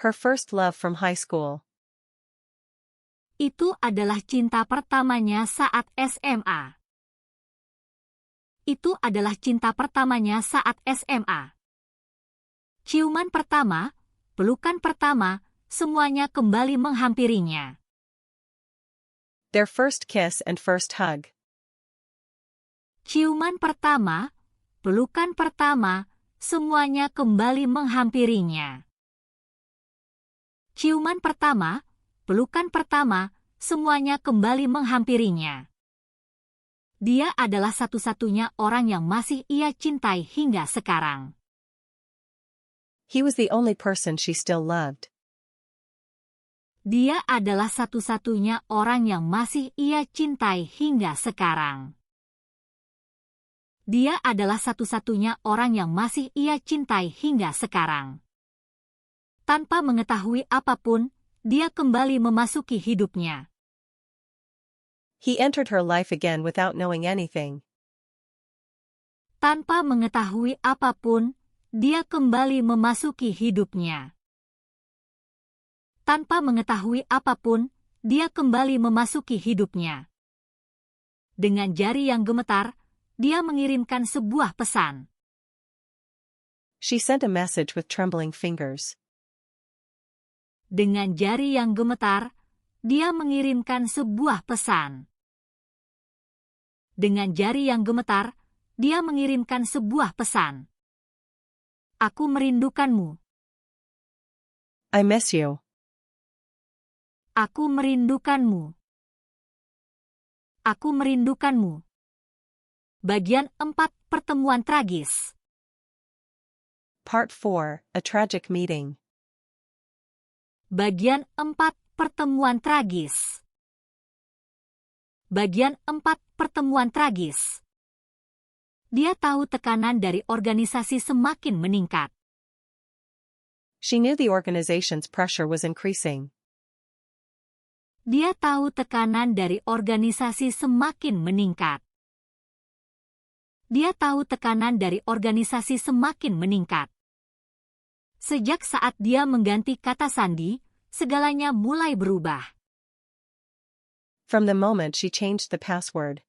Her first love from high school. Itu adalah cinta pertamanya saat SMA. Itu adalah cinta pertamanya saat SMA. Ciuman pertama, pelukan pertama, semuanya kembali menghampirinya. Their first kiss and first hug. Ciuman pertama, pelukan pertama, semuanya kembali menghampirinya. Ciuman pertama, pelukan pertama, semuanya kembali menghampirinya. Dia adalah satu-satunya orang yang masih ia cintai hingga sekarang. He was the only person she still loved. Dia adalah satu-satunya orang yang masih ia cintai hingga sekarang. Dia adalah satu-satunya orang yang masih ia cintai hingga sekarang. Tanpa mengetahui apapun, dia kembali memasuki hidupnya. He entered her life again without knowing anything. Tanpa mengetahui apapun, dia kembali memasuki hidupnya. Tanpa mengetahui apapun, dia kembali memasuki hidupnya. Dengan jari yang gemetar, dia mengirimkan sebuah pesan. She sent a message with trembling fingers. Dengan jari yang gemetar, dia mengirimkan sebuah pesan. Dengan jari yang gemetar, dia mengirimkan sebuah pesan. Aku merindukanmu. I miss you. Aku merindukanmu. Aku merindukanmu. Bagian 4, pertemuan tragis. Part 4, a tragic meeting. Bagian 4, pertemuan tragis. Bagian 4, pertemuan tragis. Dia tahu tekanan dari organisasi semakin meningkat. She knew the organization's pressure was increasing. Dia tahu tekanan dari organisasi semakin meningkat. Dia tahu tekanan dari organisasi semakin meningkat. Sejak saat dia mengganti kata sandi, segalanya mulai berubah. From the moment she changed the password.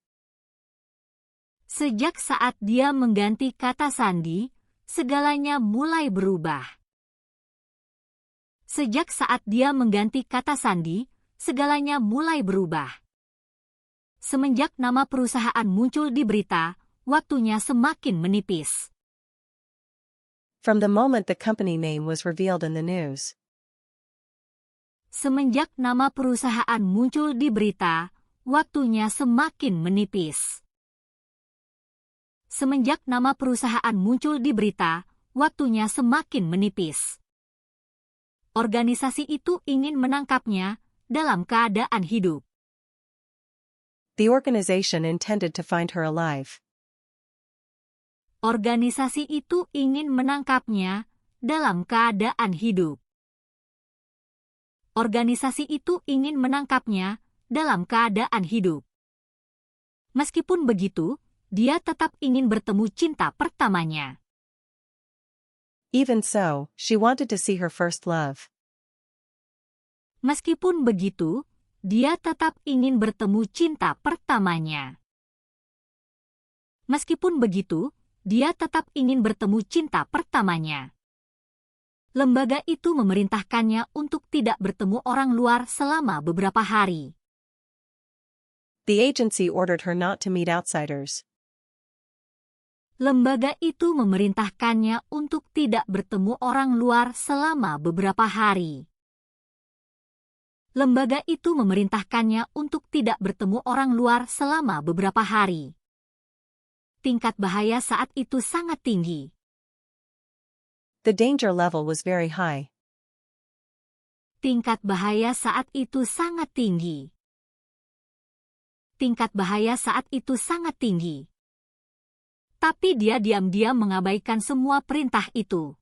Sejak saat dia mengganti kata sandi, segalanya mulai berubah. Sejak saat dia mengganti kata sandi, segalanya mulai berubah. Semenjak nama perusahaan muncul di berita, waktunya semakin menipis. From the moment the company name was revealed in the news. Semenjak nama perusahaan muncul di berita, waktunya semakin menipis. Semenjak nama perusahaan muncul di berita, waktunya semakin menipis. Organisasi itu ingin menangkapnya dalam keadaan hidup. The organization intended to find her alive. Organisasi itu ingin menangkapnya dalam keadaan hidup. Organisasi itu ingin menangkapnya dalam keadaan hidup. Meskipun begitu, dia tetap ingin bertemu cinta pertamanya. Even so, she wanted to see her first love. Meskipun begitu, dia tetap ingin bertemu cinta pertamanya. Meskipun begitu, dia tetap ingin bertemu cinta pertamanya. Lembaga itu memerintahkannya untuk tidak bertemu orang luar selama beberapa hari. The agency ordered her not to meet outsiders. Lembaga itu memerintahkannya untuk tidak bertemu orang luar selama beberapa hari. Lembaga itu memerintahkannya untuk tidak bertemu orang luar selama beberapa hari. Tingkat bahaya saat itu sangat tinggi. The danger level was very high. Tingkat bahaya saat itu sangat tinggi. Tingkat bahaya saat itu sangat tinggi. Tapi dia diam-diam mengabaikan semua perintah itu.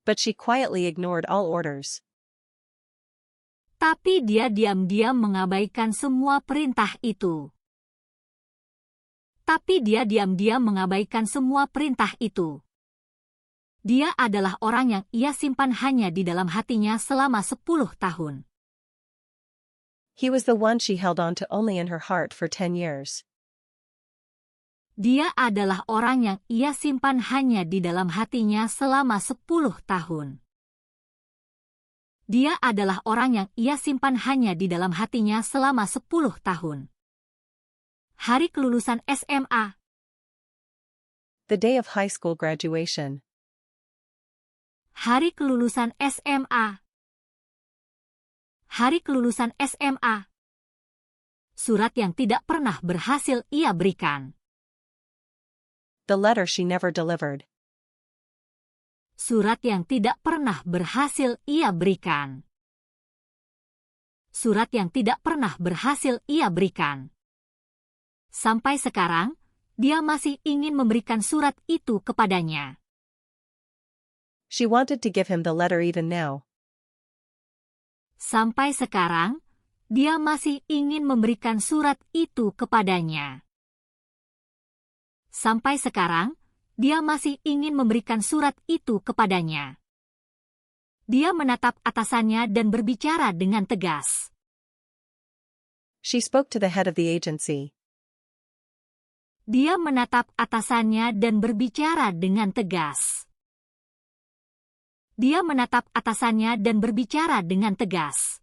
But she quietly ignored all orders. Tapi dia diam-diam mengabaikan semua perintah itu. Tapi dia diam-diam mengabaikan semua perintah itu. Dia adalah orang yang ia simpan hanya di dalam hatinya selama 10 tahun. He was the one she held on to only in her heart for 10 years. Dia adalah orang yang ia simpan hanya di dalam hatinya selama 10 tahun. Dia adalah orang yang ia simpan hanya di dalam hatinya selama 10 tahun. Hari kelulusan SMA. The day of high school graduation. Hari kelulusan SMA. Hari kelulusan SMA. Surat yang tidak pernah berhasil ia berikan. The letter she never delivered. Surat yang tidak pernah berhasil ia berikan. Surat yang tidak pernah berhasil ia berikan. Sampai sekarang, dia masih ingin memberikan surat itu kepadanya. She wanted to give him the letter even now. Sampai sekarang, dia masih ingin memberikan surat itu kepadanya. Sampai sekarang, dia masih ingin memberikan surat itu kepadanya. Dia menatap atasannya dan berbicara dengan tegas. She spoke to the head of the agency. Dia menatap atasannya dan berbicara dengan tegas. Dia menatap atasannya dan berbicara dengan tegas.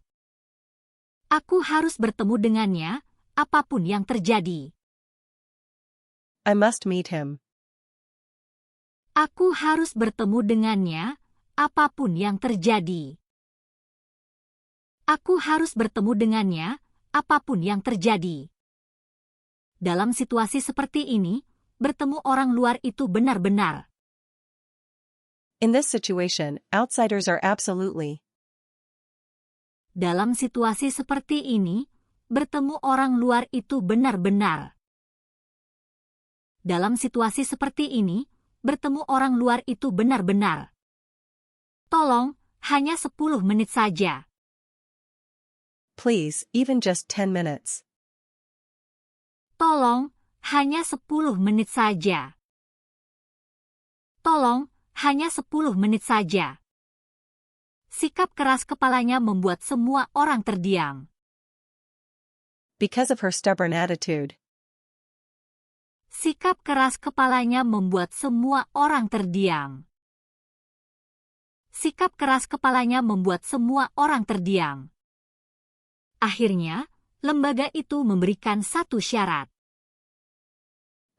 Aku harus bertemu dengannya, apapun yang terjadi. I must meet him. Aku harus bertemu dengannya, apapun yang terjadi. Aku harus bertemu dengannya, apapun yang terjadi. Dalam situasi seperti ini, bertemu orang luar itu benar-benar. In this situation, outsiders are absolutely. Dalam situasi seperti ini, bertemu orang luar itu benar-benar. Dalam situasi seperti ini, bertemu orang luar itu benar-benar. Tolong, hanya 10 menit saja. Please, even just 10 minutes. Tolong, hanya 10 menit saja. Tolong, hanya 10 menit saja. Sikap keras kepalanya membuat semua orang terdiam. Because of her stubborn attitude. Sikap keras kepalanya membuat semua orang terdiam. Sikap keras kepalanya membuat semua orang terdiam. Akhirnya, lembaga itu memberikan satu syarat.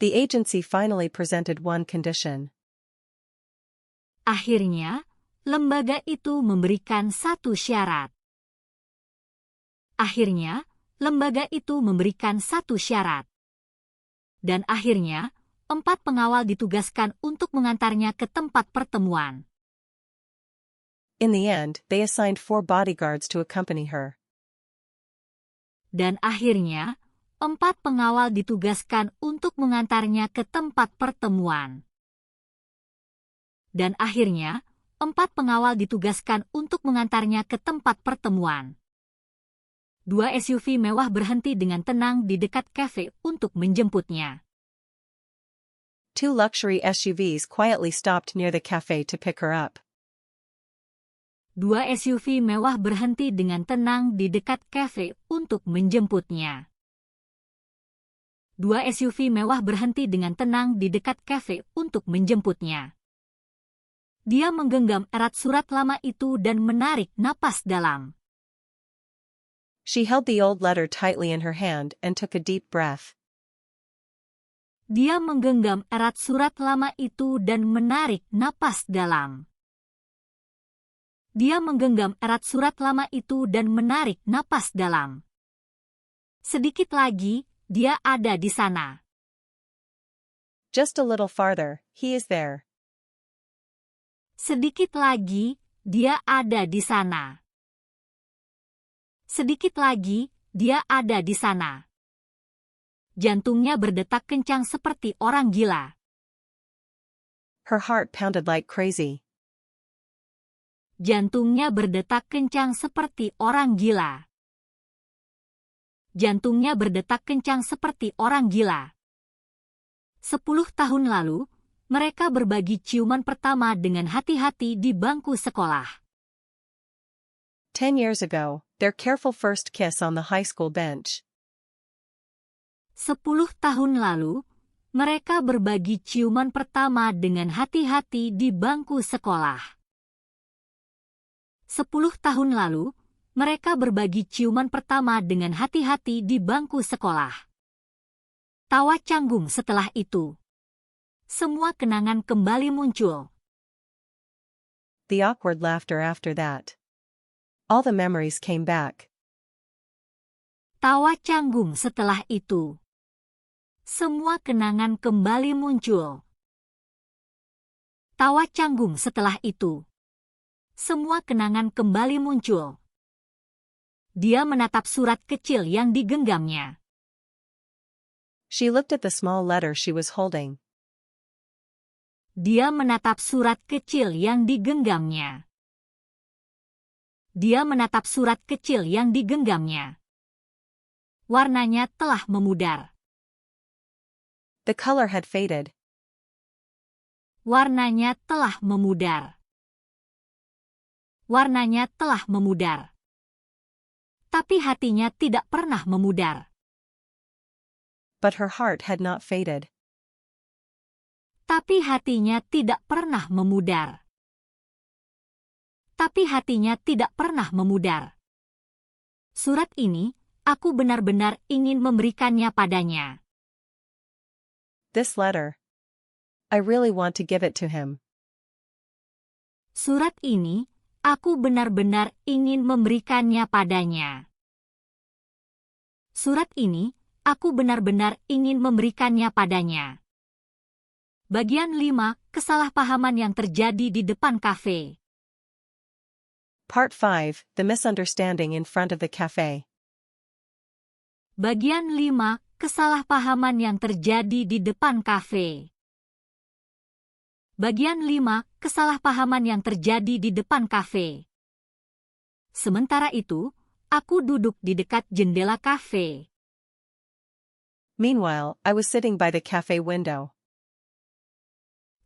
The agency finally presented one condition. Akhirnya, lembaga itu memberikan satu syarat. Akhirnya, lembaga itu memberikan satu syarat. Dan akhirnya, 4 pengawal ditugaskan untuk mengantarnya ke tempat pertemuan. In the end, they assigned 4 bodyguards to accompany her. Dan akhirnya, 4 pengawal ditugaskan untuk mengantarnya ke tempat pertemuan. Dan akhirnya, 4 pengawal ditugaskan untuk mengantarnya ke tempat pertemuan. 2 SUV mewah berhenti dengan tenang di dekat kafe untuk menjemputnya. 2 luxury SUVs quietly stopped near the cafe to pick her up. 2 SUV mewah berhenti dengan tenang di dekat kafe untuk menjemputnya. 2 SUV mewah berhenti dengan tenang di dekat kafe untuk menjemputnya. Dia menggenggam erat surat lama itu dan menarik napas dalam. She held the old letter tightly in her hand and took a deep breath. Dia menggenggam erat surat lama itu dan menarik napas dalam. Dia menggenggam erat surat lama itu dan menarik napas dalam. Sedikit lagi, dia ada di sana. Just a little farther, he is there. Sedikit lagi, dia ada di sana. Sedikit lagi, dia ada di sana. Jantungnya berdetak kencang seperti orang gila. Her heart pounded like crazy. Jantungnya berdetak kencang seperti orang gila. Jantungnya berdetak kencang seperti orang gila. 10 tahun lalu, mereka berbagi ciuman pertama dengan hati-hati di bangku sekolah. 10 years ago, their careful first kiss on the high school bench. 10 tahun lalu, mereka berbagi ciuman pertama dengan hati-hati di bangku sekolah. 10 tahun lalu, mereka berbagi ciuman pertama dengan hati-hati di bangku sekolah. Tawa canggung setelah itu. Semua kenangan kembali muncul. The awkward laughter after that. All the memories came back. Tawa canggung setelah itu. Semua kenangan kembali muncul. Tawa canggung setelah itu. Semua kenangan kembali muncul. Dia menatap surat kecil yang digenggamnya. She looked at the small letter she was holding. Dia menatap surat kecil yang digenggamnya. Dia menatap surat kecil yang digenggamnya. Warnanya telah memudar. The color had faded. Warnanya telah memudar. Warnanya telah memudar. Tapi hatinya tidak pernah memudar. But her heart had not faded. Tapi hatinya tidak pernah memudar. Tapi hatinya tidak pernah memudar. Surat ini, aku benar-benar ingin memberikannya padanya. This letter. I really want to give it to him. Surat ini, aku benar-benar ingin memberikannya padanya. Surat ini, aku benar-benar ingin memberikannya padanya. Bagian 5, kesalahpahaman yang terjadi di depan kafe. Part 5, The Misunderstanding in Front of the Cafe. Bagian 5, kesalahpahaman yang terjadi di depan kafe. Bagian 5, kesalahpahaman yang terjadi di depan kafe. Sementara itu, aku duduk di dekat jendela kafe. Meanwhile, I was sitting by the cafe window.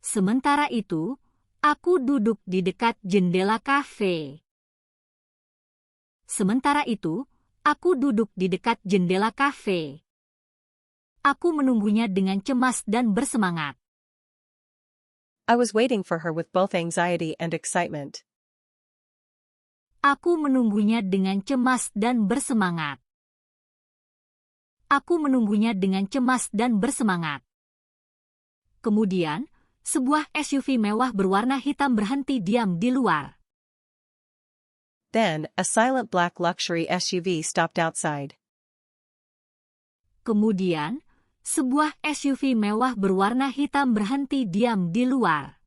Sementara itu, aku duduk di dekat jendela kafe. Sementara itu, aku duduk di dekat jendela kafe. Aku menunggunya dengan cemas dan bersemangat. I was waiting for her with both anxiety and excitement. Aku menunggunya dengan cemas dan bersemangat. Aku menunggunya dengan cemas dan bersemangat. Kemudian, sebuah SUV mewah berwarna hitam berhenti diam di luar. Then, a silent black luxury SUV stopped outside. Kemudian, sebuah SUV mewah berwarna hitam berhenti diam di luar.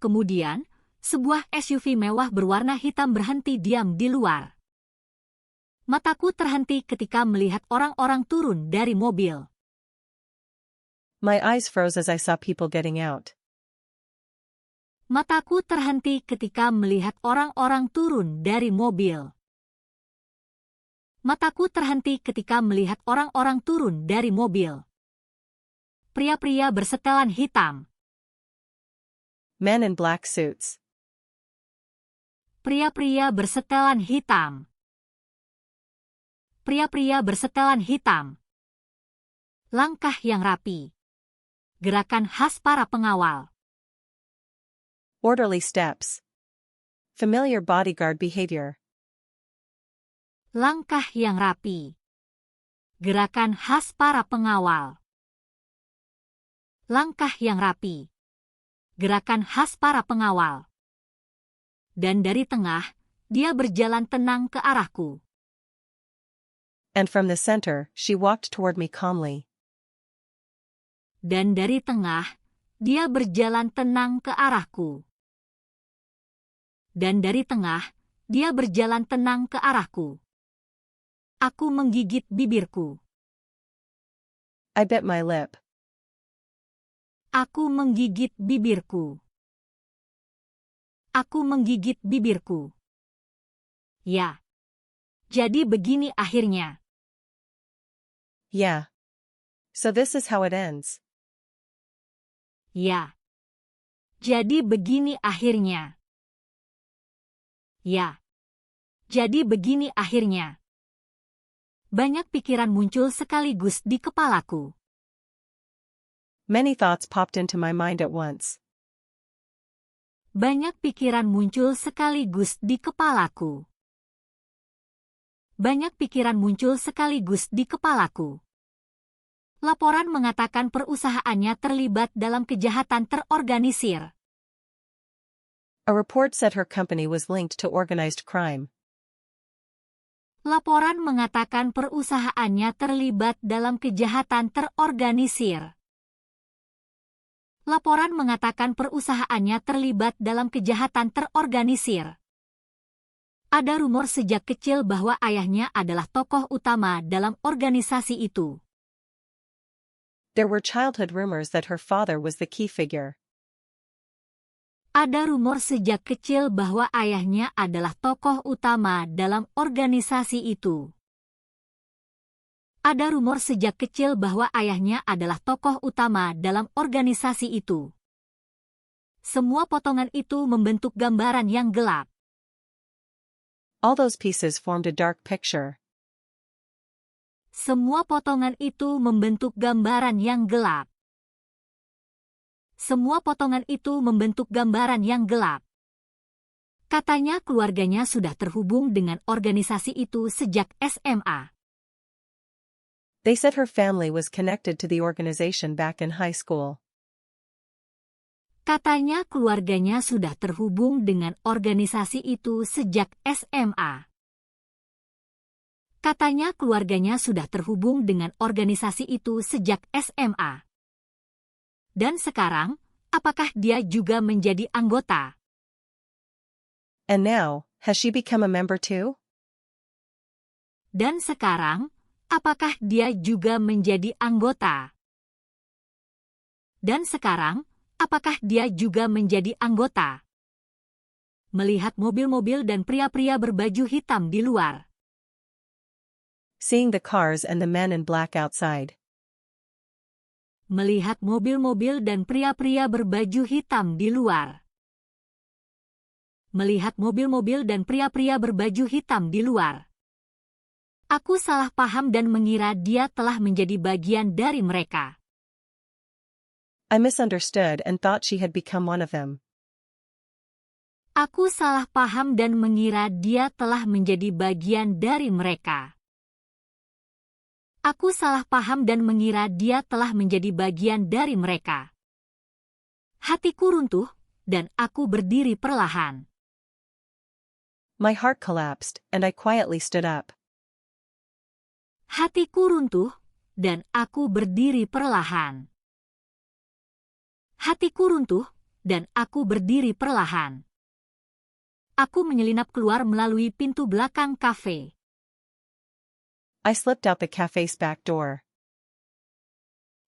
Kemudian, sebuah SUV mewah berwarna hitam berhenti diam di luar. Mataku terhenti ketika melihat orang-orang turun dari mobil. My eyes froze as I saw people getting out. Mataku terhenti ketika melihat orang-orang turun dari mobil. Mataku terhenti ketika melihat orang-orang turun dari mobil. Pria-pria bersetelan hitam. Men in black suits. Pria-pria bersetelan hitam. Pria-pria bersetelan hitam. Langkah yang rapi. Gerakan khas para pengawal. Orderly steps. Familiar bodyguard behavior. Langkah yang rapi. Gerakan khas para pengawal. Langkah yang rapi. Gerakan khas para pengawal. Dan dari tengah, dia berjalan tenang ke arahku. And from the center, she walked toward me calmly. Dan dari tengah, dia berjalan tenang ke arahku. Dan dari tengah, dia berjalan tenang ke arahku. Aku menggigit bibirku. I bit my lip. Aku menggigit bibirku. Aku menggigit bibirku. Ya. Jadi begini akhirnya. Yeah. So this is how it ends. Ya. Jadi begini akhirnya. Ya. Jadi begini akhirnya. Banyak pikiran muncul sekaligus di kepalaku. Many thoughts popped into my mind at once. Banyak pikiran muncul sekaligus di kepalaku. Banyak pikiran muncul sekaligus di kepalaku. Laporan mengatakan perusahaannya terlibat dalam kejahatan terorganisir. A report said her company was linked to organized crime. Laporan mengatakan perusahaannya terlibat dalam kejahatan terorganisir. Laporan mengatakan perusahaannya terlibat dalam kejahatan terorganisir. Ada rumor sejak kecil bahwa ayahnya adalah tokoh utama dalam organisasi itu. There were childhood rumors that her father was the key figure. Ada rumor sejak kecil bahwa ayahnya adalah tokoh utama dalam organisasi itu. Ada rumor sejak kecil bahwa ayahnya adalah tokoh utama dalam organisasi itu. Semua potongan itu membentuk gambaran yang gelap. All those pieces formed a dark picture. Semua potongan itu membentuk gambaran yang gelap. Semua potongan itu membentuk gambaran yang gelap. Katanya keluarganya sudah terhubung dengan organisasi itu sejak SMA. They said her family was connected to the organization back in high school. Katanya keluarganya sudah terhubung dengan organisasi itu sejak SMA. Katanya keluarganya sudah terhubung dengan organisasi itu sejak SMA. Dan sekarang, apakah dia juga menjadi anggota? And now, has she become a member too? Dan sekarang, apakah dia juga menjadi anggota? Dan sekarang, apakah dia juga menjadi anggota? Melihat mobil-mobil dan pria-pria berbaju hitam di luar. Seeing the cars and the men in black outside. Melihat mobil-mobil dan pria-pria berbaju hitam di luar. Melihat mobil-mobil dan pria-pria berbaju hitam di luar. Aku salah paham dan mengira dia telah menjadi bagian dari mereka. I misunderstood and thought she had become one of them. Aku salah paham dan mengira dia telah menjadi bagian dari mereka. Aku salah paham dan mengira dia telah menjadi bagian dari mereka. Hatiku runtuh, dan aku berdiri perlahan. My heart collapsed, and I quietly stood up. Hatiku runtuh, dan aku berdiri perlahan. Hatiku runtuh, dan aku berdiri perlahan. Aku menyelinap keluar melalui pintu belakang kafe. I slipped out the cafe's back door.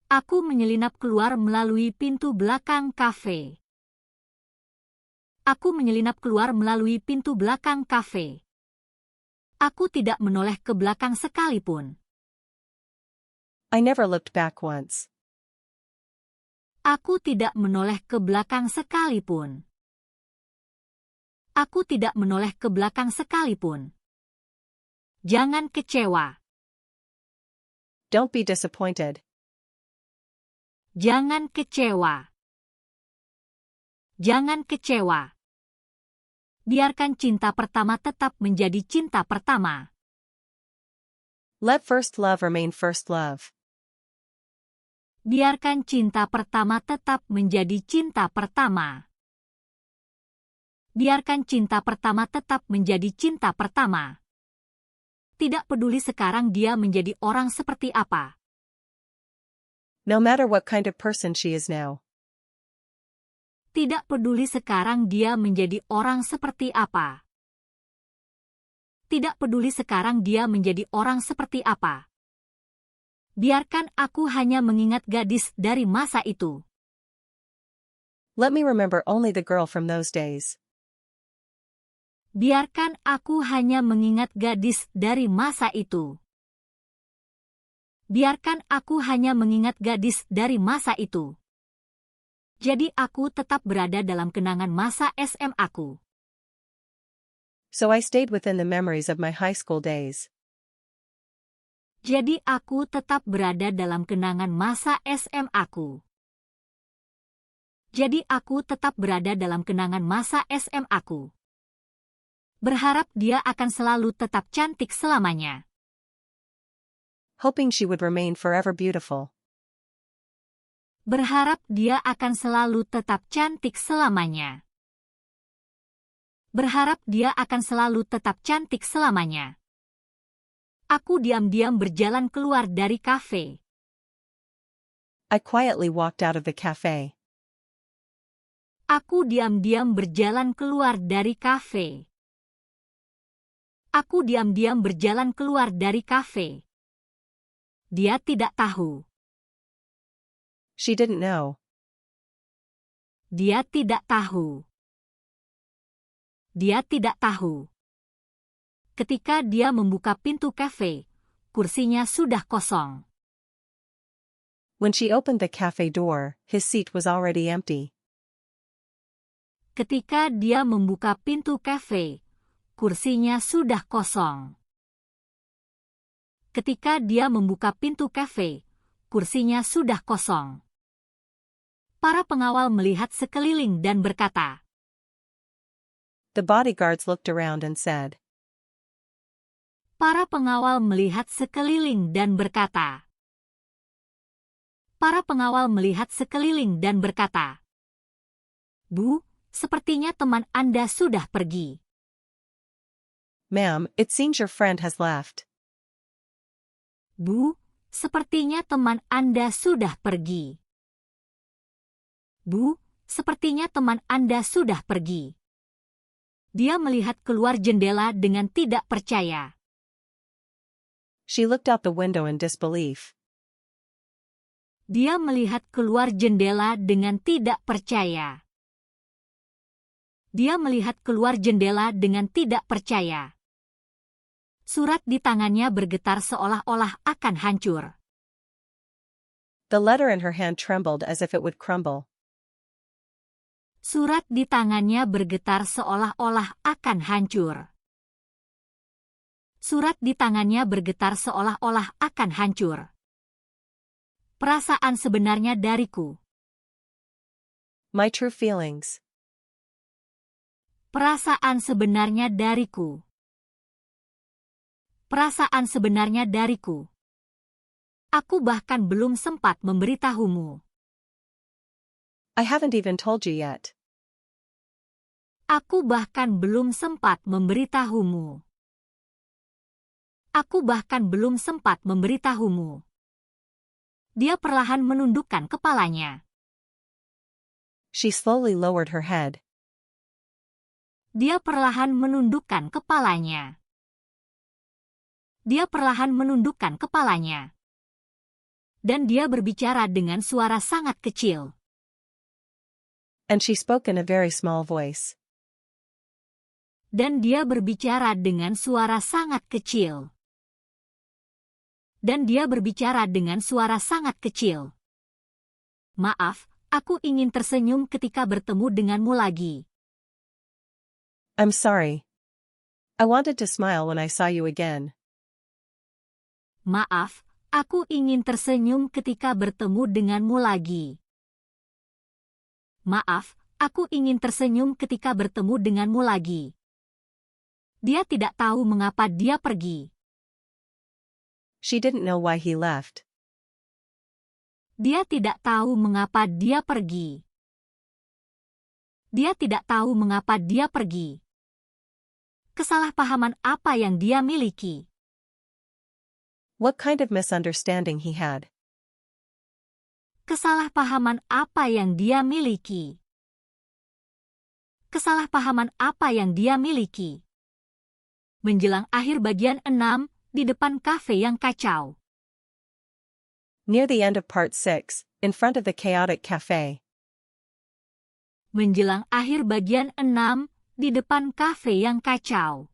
Aku menyelinap keluar melalui pintu belakang kafe. Aku menyelinap keluar melalui pintu belakang kafe. Aku tidak menoleh ke belakang sekalipun. I never looked back once. Aku tidak menoleh ke belakang sekalipun. Aku tidak menoleh ke belakang sekalipun. Jangan kecewa. Don't be disappointed. Jangan kecewa. Jangan kecewa. Biarkan cinta pertama tetap menjadi cinta pertama. Let first love remain first love. Biarkan cinta pertama tetap menjadi cinta pertama. Biarkan cinta pertama tetap menjadi cinta pertama. Tidak peduli sekarang dia menjadi orang seperti apa. No matter what kind of person she is now. Tidak peduli sekarang dia menjadi orang seperti apa. Tidak peduli sekarang dia menjadi orang seperti apa. Biarkan aku hanya mengingat gadis dari masa itu. Let me remember only the girl from those days. Biarkan aku hanya mengingat gadis dari masa itu. Biarkan aku hanya mengingat gadis dari masa itu. Jadi aku tetap berada dalam kenangan masa SMA-ku. So I stayed within the memories of my high school days. Jadi aku tetap berada dalam kenangan masa SMA-ku. Jadi aku tetap berada dalam kenangan masa SMA-ku. Berharap dia akan selalu tetap cantik selamanya. Hoping she would remain forever beautiful. Berharap dia akan selalu tetap cantik selamanya. Berharap dia akan selalu tetap cantik selamanya. Aku diam-diam berjalan keluar dari kafe. I quietly walked out of the cafe. Aku diam-diam berjalan keluar dari kafe. Aku diam-diam berjalan keluar dari kafe. Dia tidak tahu. She didn't know. Dia tidak tahu. Dia tidak tahu. Ketika dia membuka pintu kafe, kursinya sudah kosong. When she opened the cafe door, his seat was already empty. Ketika dia membuka pintu kafe, kursinya sudah kosong. Ketika dia membuka pintu kafe, kursinya sudah kosong. Para pengawal melihat sekeliling dan berkata, The bodyguards looked around and said. Para pengawal melihat sekeliling dan berkata. Para pengawal melihat sekeliling dan berkata, Bu, sepertinya teman Anda sudah pergi. Ma'am, it seems your friend has left. Bu, sepertinya teman Anda sudah pergi. Bu, sepertinya teman Anda sudah pergi. Dia melihat keluar jendela dengan tidak percaya. She looked out the window in disbelief. Dia melihat keluar jendela dengan tidak percaya. Dia melihat keluar jendela dengan tidak percaya. Surat di tangannya bergetar seolah-olah akan hancur. The letter in her hand trembled as if it would crumble. Surat di tangannya bergetar seolah-olah akan hancur. Surat di tangannya bergetar seolah-olah akan hancur. Perasaan sebenarnya dariku. My true feelings. Perasaan sebenarnya dariku. Perasaan sebenarnya dariku. Aku bahkan belum sempat memberitahumu. I haven't even told you yet. Aku bahkan belum sempat memberitahumu. Aku bahkan belum sempat memberitahumu. Dia perlahan menundukkan kepalanya. She slowly lowered her head. Dia perlahan menundukkan kepalanya. Dia perlahan menundukkan kepalanya. Dan dia berbicara dengan suara sangat kecil. And she spoke in a very small voice. Dan dia berbicara dengan suara sangat kecil. Dan dia berbicara dengan suara sangat kecil. Maaf, aku ingin tersenyum ketika bertemu denganmu lagi. I'm sorry. I wanted to smile when I saw you again. Maaf, aku ingin tersenyum ketika bertemu denganmu lagi. Maaf, aku ingin tersenyum ketika bertemu denganmu lagi. Dia tidak tahu mengapa dia pergi. She didn't know why he left. Dia tidak tahu mengapa dia pergi. Dia tidak tahu mengapa dia pergi. Kesalahpahaman apa yang dia miliki? What kind of misunderstanding he had? Kesalahpahaman apa yang dia miliki? Kesalahpahaman apa yang dia miliki? Menjelang akhir bagian 6, di depan kafe yang kacau. Near the end of part 6, in front of the chaotic cafe. Menjelang akhir bagian 6, di depan kafe yang kacau.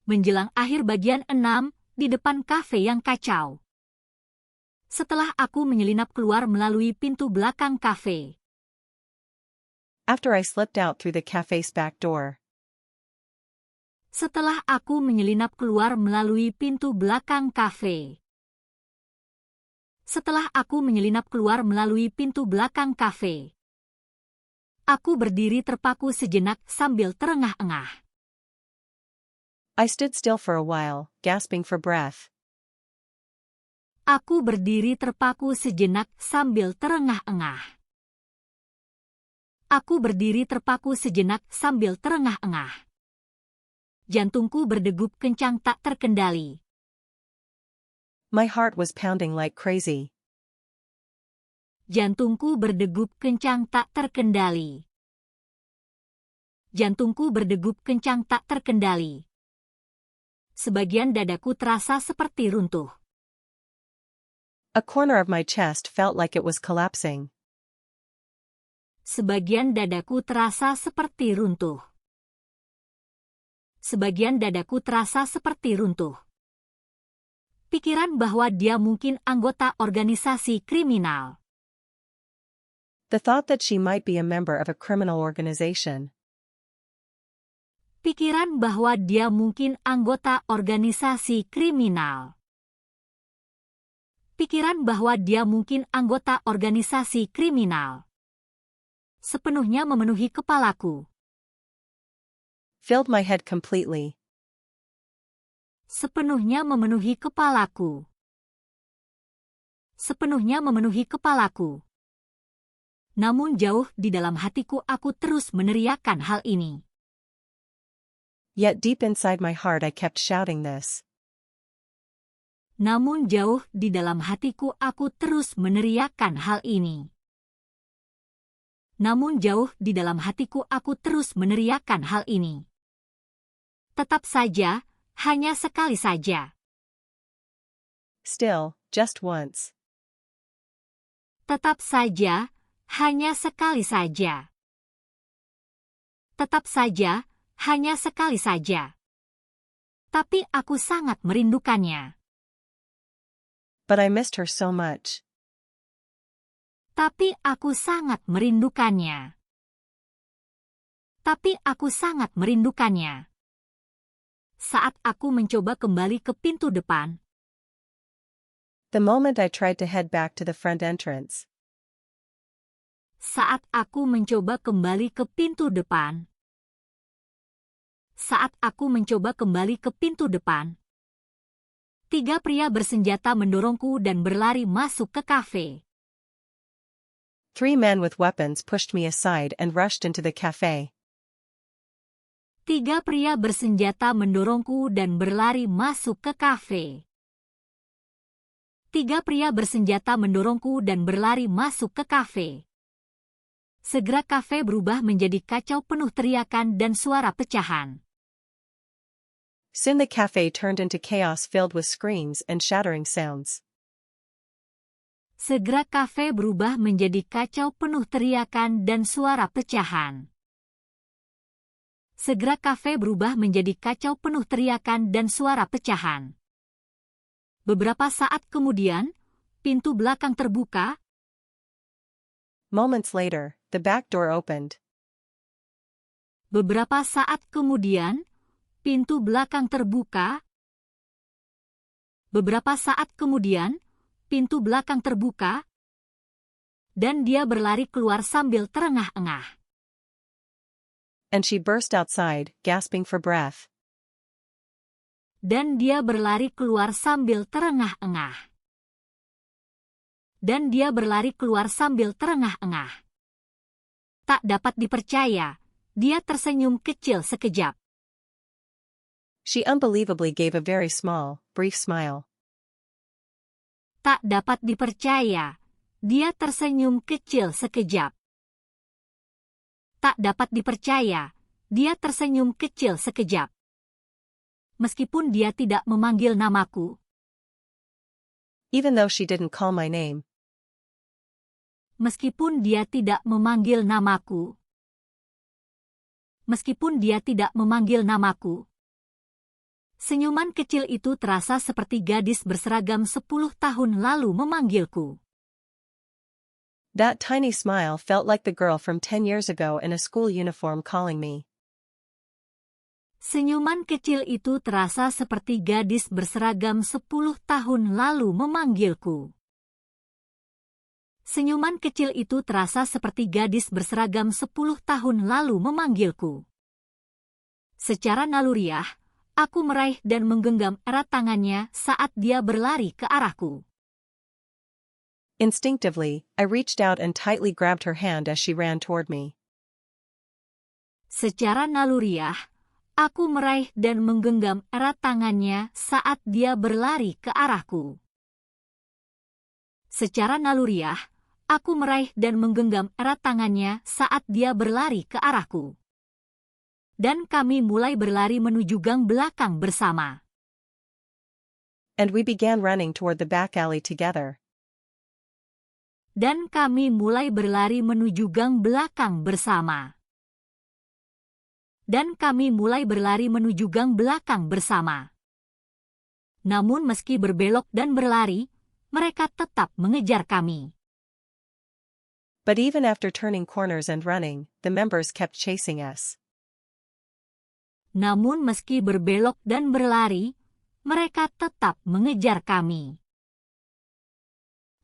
Menjelang akhir bagian 6, di depan kafe yang kacau. Setelah aku menyelinap keluar melalui pintu belakang kafe. After I slipped out through the cafe's back door. Setelah aku menyelinap keluar melalui pintu belakang kafe. Setelah aku menyelinap keluar melalui pintu belakang kafe. Aku berdiri terpaku sejenak sambil terengah-engah. I stood still for a while, gasping for breath. Aku berdiri terpaku sejenak sambil terengah-engah. Aku berdiri terpaku sejenak sambil terengah-engah. Jantungku berdegup kencang tak terkendali. My heart was pounding like crazy. Jantungku berdegup kencang tak terkendali. Jantungku berdegup kencang tak terkendali. Sebagian dadaku terasa seperti runtuh. A corner of my chest felt like it was collapsing. Sebagian dadaku terasa seperti runtuh. Sebagian dadaku terasa seperti runtuh. Pikiran bahwa dia mungkin anggota organisasi kriminal. The thought that she might be a member of a criminal organization. Pikiran bahwa dia mungkin anggota organisasi kriminal. Pikiran bahwa dia mungkin anggota organisasi kriminal. Sepenuhnya memenuhi kepalaku. Filled my head completely. Sepenuhnya memenuhi kepalaku. Sepenuhnya memenuhi kepalaku. Namun jauh di dalam hatiku aku terus meneriakkan hal ini. Yet deep inside my heart I kept shouting this. Namun jauh di dalam hatiku aku terus meneriakkan hal ini. Namun jauh di dalam hatiku aku terus meneriakkan hal ini. Tetap saja, hanya sekali saja. Still, just once. Tetap saja, hanya sekali saja. Tetap saja, hanya sekali saja. Tapi aku sangat merindukannya. But I missed her so much. Tapi aku sangat merindukannya. Tapi aku sangat merindukannya. Saat aku mencoba kembali ke pintu depan. The moment I tried to head back to the front entrance. Saat aku mencoba kembali ke pintu depan. Saat aku mencoba kembali ke pintu depan. 3 pria bersenjata mendorongku dan berlari masuk ke kafe. 3 men with weapons pushed me aside and rushed into the cafe. 3 pria bersenjata mendorongku dan berlari masuk ke kafe. 3 pria bersenjata mendorongku dan berlari masuk ke kafe. Segera kafe berubah menjadi kacau penuh teriakan dan suara pecahan. Soon the cafe turned into chaos filled with screams and shattering sounds. Segera kafe berubah menjadi kacau penuh teriakan dan suara pecahan. Segera kafe berubah menjadi kacau penuh teriakan dan suara pecahan. Beberapa saat kemudian, pintu belakang terbuka. Moments later, the back door opened. Beberapa saat kemudian, pintu belakang terbuka. Beberapa saat kemudian, pintu belakang terbuka. Dan dia berlari keluar sambil terengah-engah. And she burst outside, gasping for breath. Dan dia berlari keluar sambil terengah-engah. Dan dia berlari keluar sambil terengah-engah. Tak dapat dipercaya, dia tersenyum kecil sekejap. She unbelievably gave a very small, brief smile. Tak dapat dipercaya, dia tersenyum kecil sekejap. Tak dapat dipercaya, dia tersenyum kecil sekejap. Meskipun dia tidak memanggil namaku. Even though she didn't call my name. Meskipun dia tidak memanggil namaku. Meskipun dia tidak memanggil namaku. Senyuman kecil itu terasa seperti gadis berseragam 10 tahun lalu memanggilku. That tiny smile felt like the girl from 10 years ago in a school uniform calling me. Senyuman kecil itu terasa seperti gadis berseragam 10 tahun lalu memanggilku. Senyuman kecil itu terasa seperti gadis berseragam 10 tahun lalu memanggilku. Secara naluriah, aku meraih dan menggenggam erat tangannya saat dia berlari ke arahku. Instinctively, I reached out and tightly grabbed her hand as she ran toward me. Secara naluriah, aku meraih dan menggenggam erat tangannya saat dia berlari ke arahku. Secara naluriah, aku meraih dan menggenggam erat tangannya saat dia berlari ke arahku. Dan kami mulai berlari menuju gang belakang bersama. And we began running toward the back alley together. Dan kami mulai berlari menuju gang belakang bersama. Dan kami mulai berlari menuju gang belakang bersama. Namun meski berbelok dan berlari, mereka tetap mengejar kami. But even after turning corners and running, the members kept chasing us. Namun meski berbelok dan berlari, mereka tetap mengejar kami.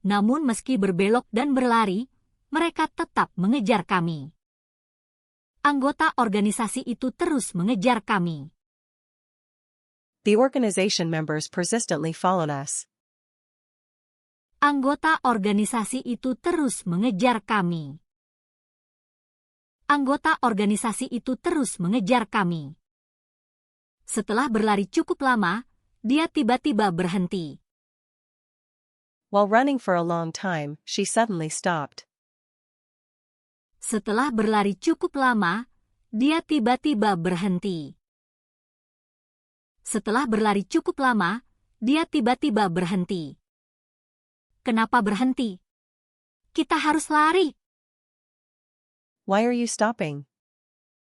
Namun meski berbelok dan berlari, mereka tetap mengejar kami. Anggota organisasi itu terus mengejar kami. The organization members persistently followed us. Anggota organisasi itu terus mengejar kami. Anggota organisasi itu terus mengejar kami. Setelah berlari cukup lama, dia tiba-tiba berhenti. While running for a long time, she suddenly stopped. Setelah berlari cukup lama, dia tiba-tiba berhenti. Setelah berlari cukup lama, dia tiba-tiba berhenti. Kenapa berhenti? Kita harus lari. Why are you stopping?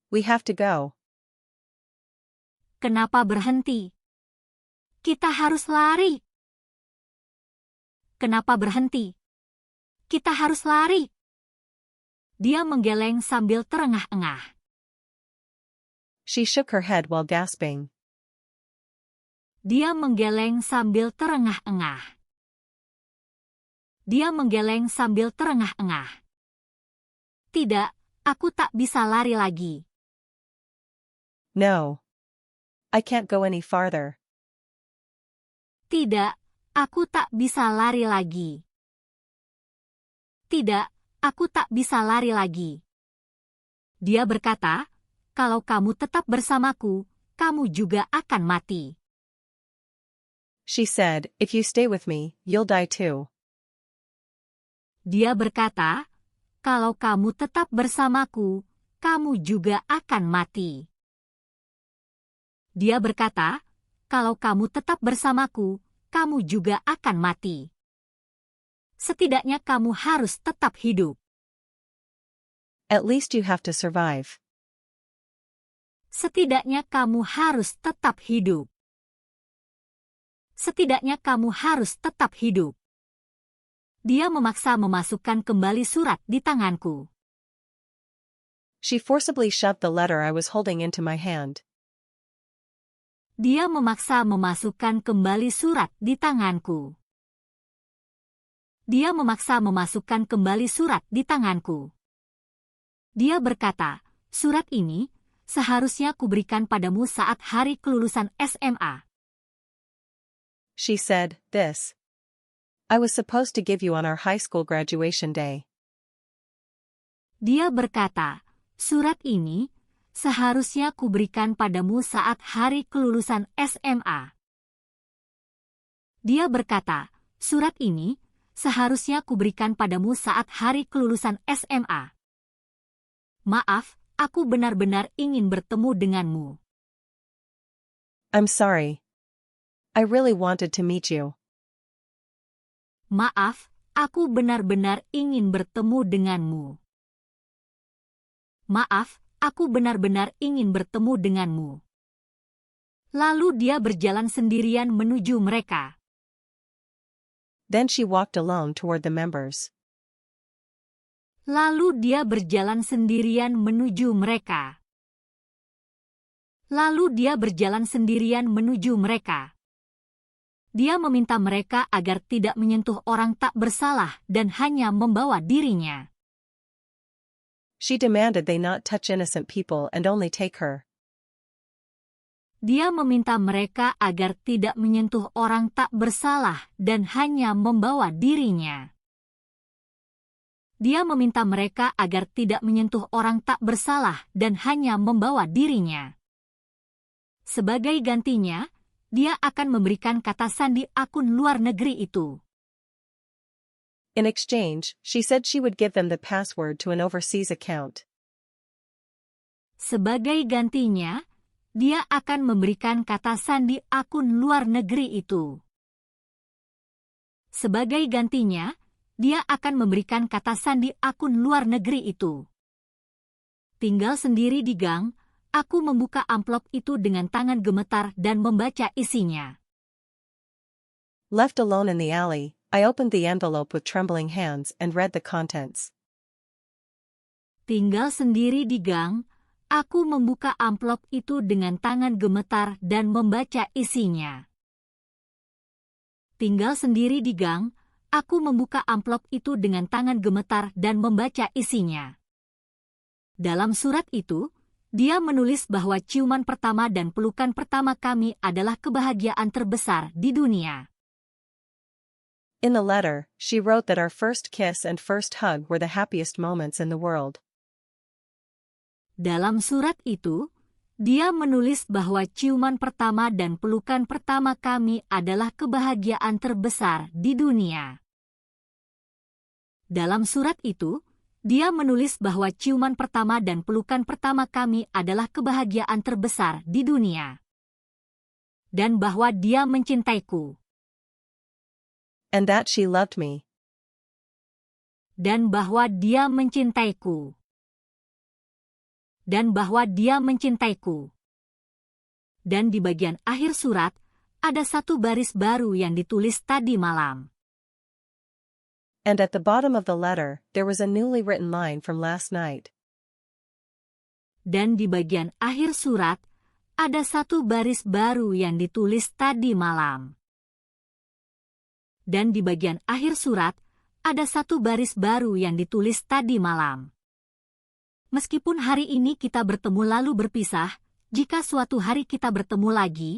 We have to go. Kenapa berhenti? Kita harus lari. Kenapa berhenti? Kita harus lari. Dia menggeleng sambil terengah-engah. She shook her head while gasping. Dia menggeleng sambil terengah-engah. Dia menggeleng sambil terengah-engah. Tidak, aku tak bisa lari lagi. No. I can't go any farther. Tidak, aku tak bisa lari lagi. Tidak, aku tak bisa lari lagi. Dia berkata, kalau kamu tetap bersamaku, kamu juga akan mati. She said, if you stay with me, you'll die too. Dia berkata, kalau kamu tetap bersamaku, kamu juga akan mati. Dia berkata, kalau kamu tetap bersamaku, kamu juga akan mati. Setidaknya kamu harus tetap hidup. At least you have to survive. Setidaknya kamu harus tetap hidup. Setidaknya kamu harus tetap hidup. Dia memaksa memasukkan kembali surat di tanganku. She forcibly shoved the letter I was holding into my hand. Dia memaksa memasukkan kembali surat di tanganku. Dia memaksa memasukkan kembali surat di tanganku. Dia berkata, surat ini seharusnya kuberikan padamu saat hari kelulusan SMA. She said, this. I was supposed to give you on our high school graduation day. Dia berkata, surat ini seharusnya kuberikan padamu saat hari kelulusan SMA. Dia berkata, surat ini seharusnya kuberikan padamu saat hari kelulusan SMA. Maaf, aku benar-benar ingin bertemu denganmu. I'm sorry. I really wanted to meet you. Maaf, aku benar-benar ingin bertemu denganmu. Maaf, aku benar-benar ingin bertemu denganmu. Lalu dia berjalan sendirian menuju mereka. Then she walked alone toward the members. Lalu dia berjalan sendirian menuju mereka. Lalu dia berjalan sendirian menuju mereka. Dia meminta mereka agar tidak menyentuh orang tak bersalah dan hanya membawa dirinya. She demanded they not touch innocent people and only take her. Dia meminta mereka agar tidak menyentuh orang tak bersalah dan hanya membawa dirinya. Dia meminta mereka agar tidak menyentuh orang tak bersalah dan hanya membawa dirinya. Sebagai gantinya, dia akan memberikan kata sandi akun luar negeri itu. In exchange, she said she would give them the password to an overseas account. Sebagai gantinya, dia akan memberikan kata sandi akun luar negeri itu. Sebagai gantinya, dia akan memberikan kata sandi akun luar negeri itu. Tinggal sendiri di gang, aku membuka amplop itu dengan tangan gemetar dan membaca isinya. Left alone in the alley, I opened the envelope with trembling hands and read the contents. Tinggal sendiri di gang, aku membuka amplop itu dengan tangan gemetar dan membaca isinya. Tinggal sendiri di gang, aku membuka amplop itu dengan tangan gemetar dan membaca isinya. Dalam surat itu, dia menulis bahwa ciuman pertama dan pelukan pertama kami adalah kebahagiaan terbesar di dunia. In the letter, she wrote that our first kiss and first hug were the happiest moments in the world. Dalam surat itu, dia menulis bahwa ciuman pertama dan pelukan pertama kami adalah kebahagiaan terbesar di dunia. Dalam surat itu, dia menulis bahwa ciuman pertama dan pelukan pertama kami adalah kebahagiaan terbesar di dunia. Dan bahwa dia mencintaiku. And that she loved me. Dan bahwa dia mencintaiku. Dan bahwa dia mencintaiku. Dan di bagian akhir surat, ada satu baris baru yang ditulis tadi malam. And at the bottom of the letter, there was a newly written line from last night. Dan di bagian akhir surat, ada satu baris baru yang ditulis tadi malam. Dan di bagian akhir surat, ada satu baris baru yang ditulis tadi malam. Meskipun hari ini kita bertemu lalu berpisah, jika suatu hari kita bertemu lagi,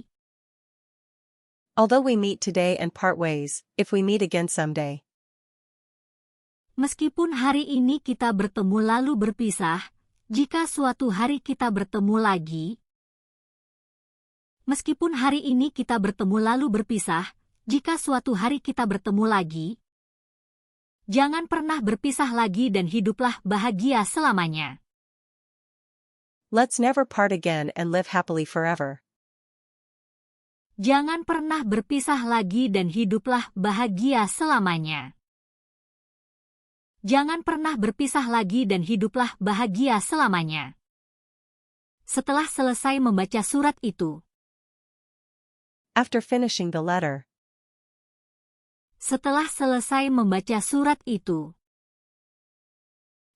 although we meet today and part ways, if we meet again someday. Meskipun hari ini kita bertemu lalu berpisah, jika suatu hari kita bertemu lagi. Meskipun hari ini kita bertemu lalu berpisah, jika suatu hari kita bertemu lagi. Jangan pernah berpisah lagi dan hiduplah bahagia selamanya. Let's never part again and live happily forever. Jangan pernah berpisah lagi dan hiduplah bahagia selamanya. Jangan pernah berpisah lagi dan hiduplah bahagia selamanya. Setelah selesai membaca surat itu. After finishing the letter. Setelah selesai membaca surat itu.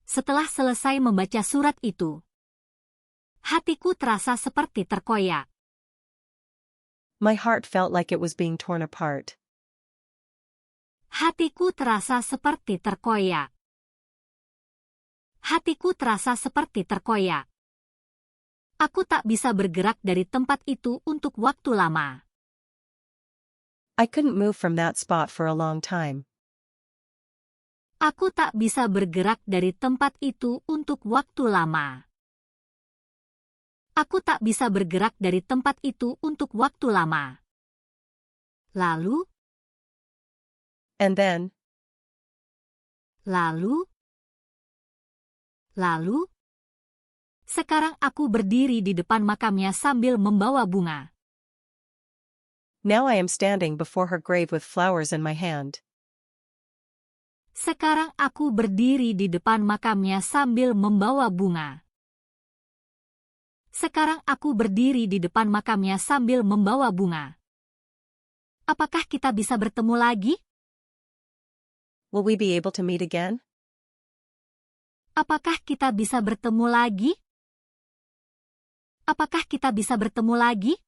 Setelah selesai membaca surat itu. Hatiku terasa seperti terkoyak. My heart felt like it was being torn apart. Hatiku terasa seperti terkoyak. Hatiku terasa seperti terkoyak. Aku tak bisa bergerak dari tempat itu untuk waktu lama. I couldn't move from that spot for a long time. Aku tak bisa bergerak dari tempat itu untuk waktu lama. Aku tak bisa bergerak dari tempat itu untuk waktu lama. Lalu? And then? Lalu? Sekarang aku berdiri di depan makamnya sambil membawa bunga. Now I am standing before her grave with flowers in my hand. Sekarang aku berdiri di depan makamnya sambil membawa bunga. Sekarang aku berdiri di depan makamnya sambil membawa bunga. Apakah kita bisa bertemu lagi? Will we be able to meet again? Apakah kita bisa bertemu lagi? Apakah kita bisa bertemu lagi?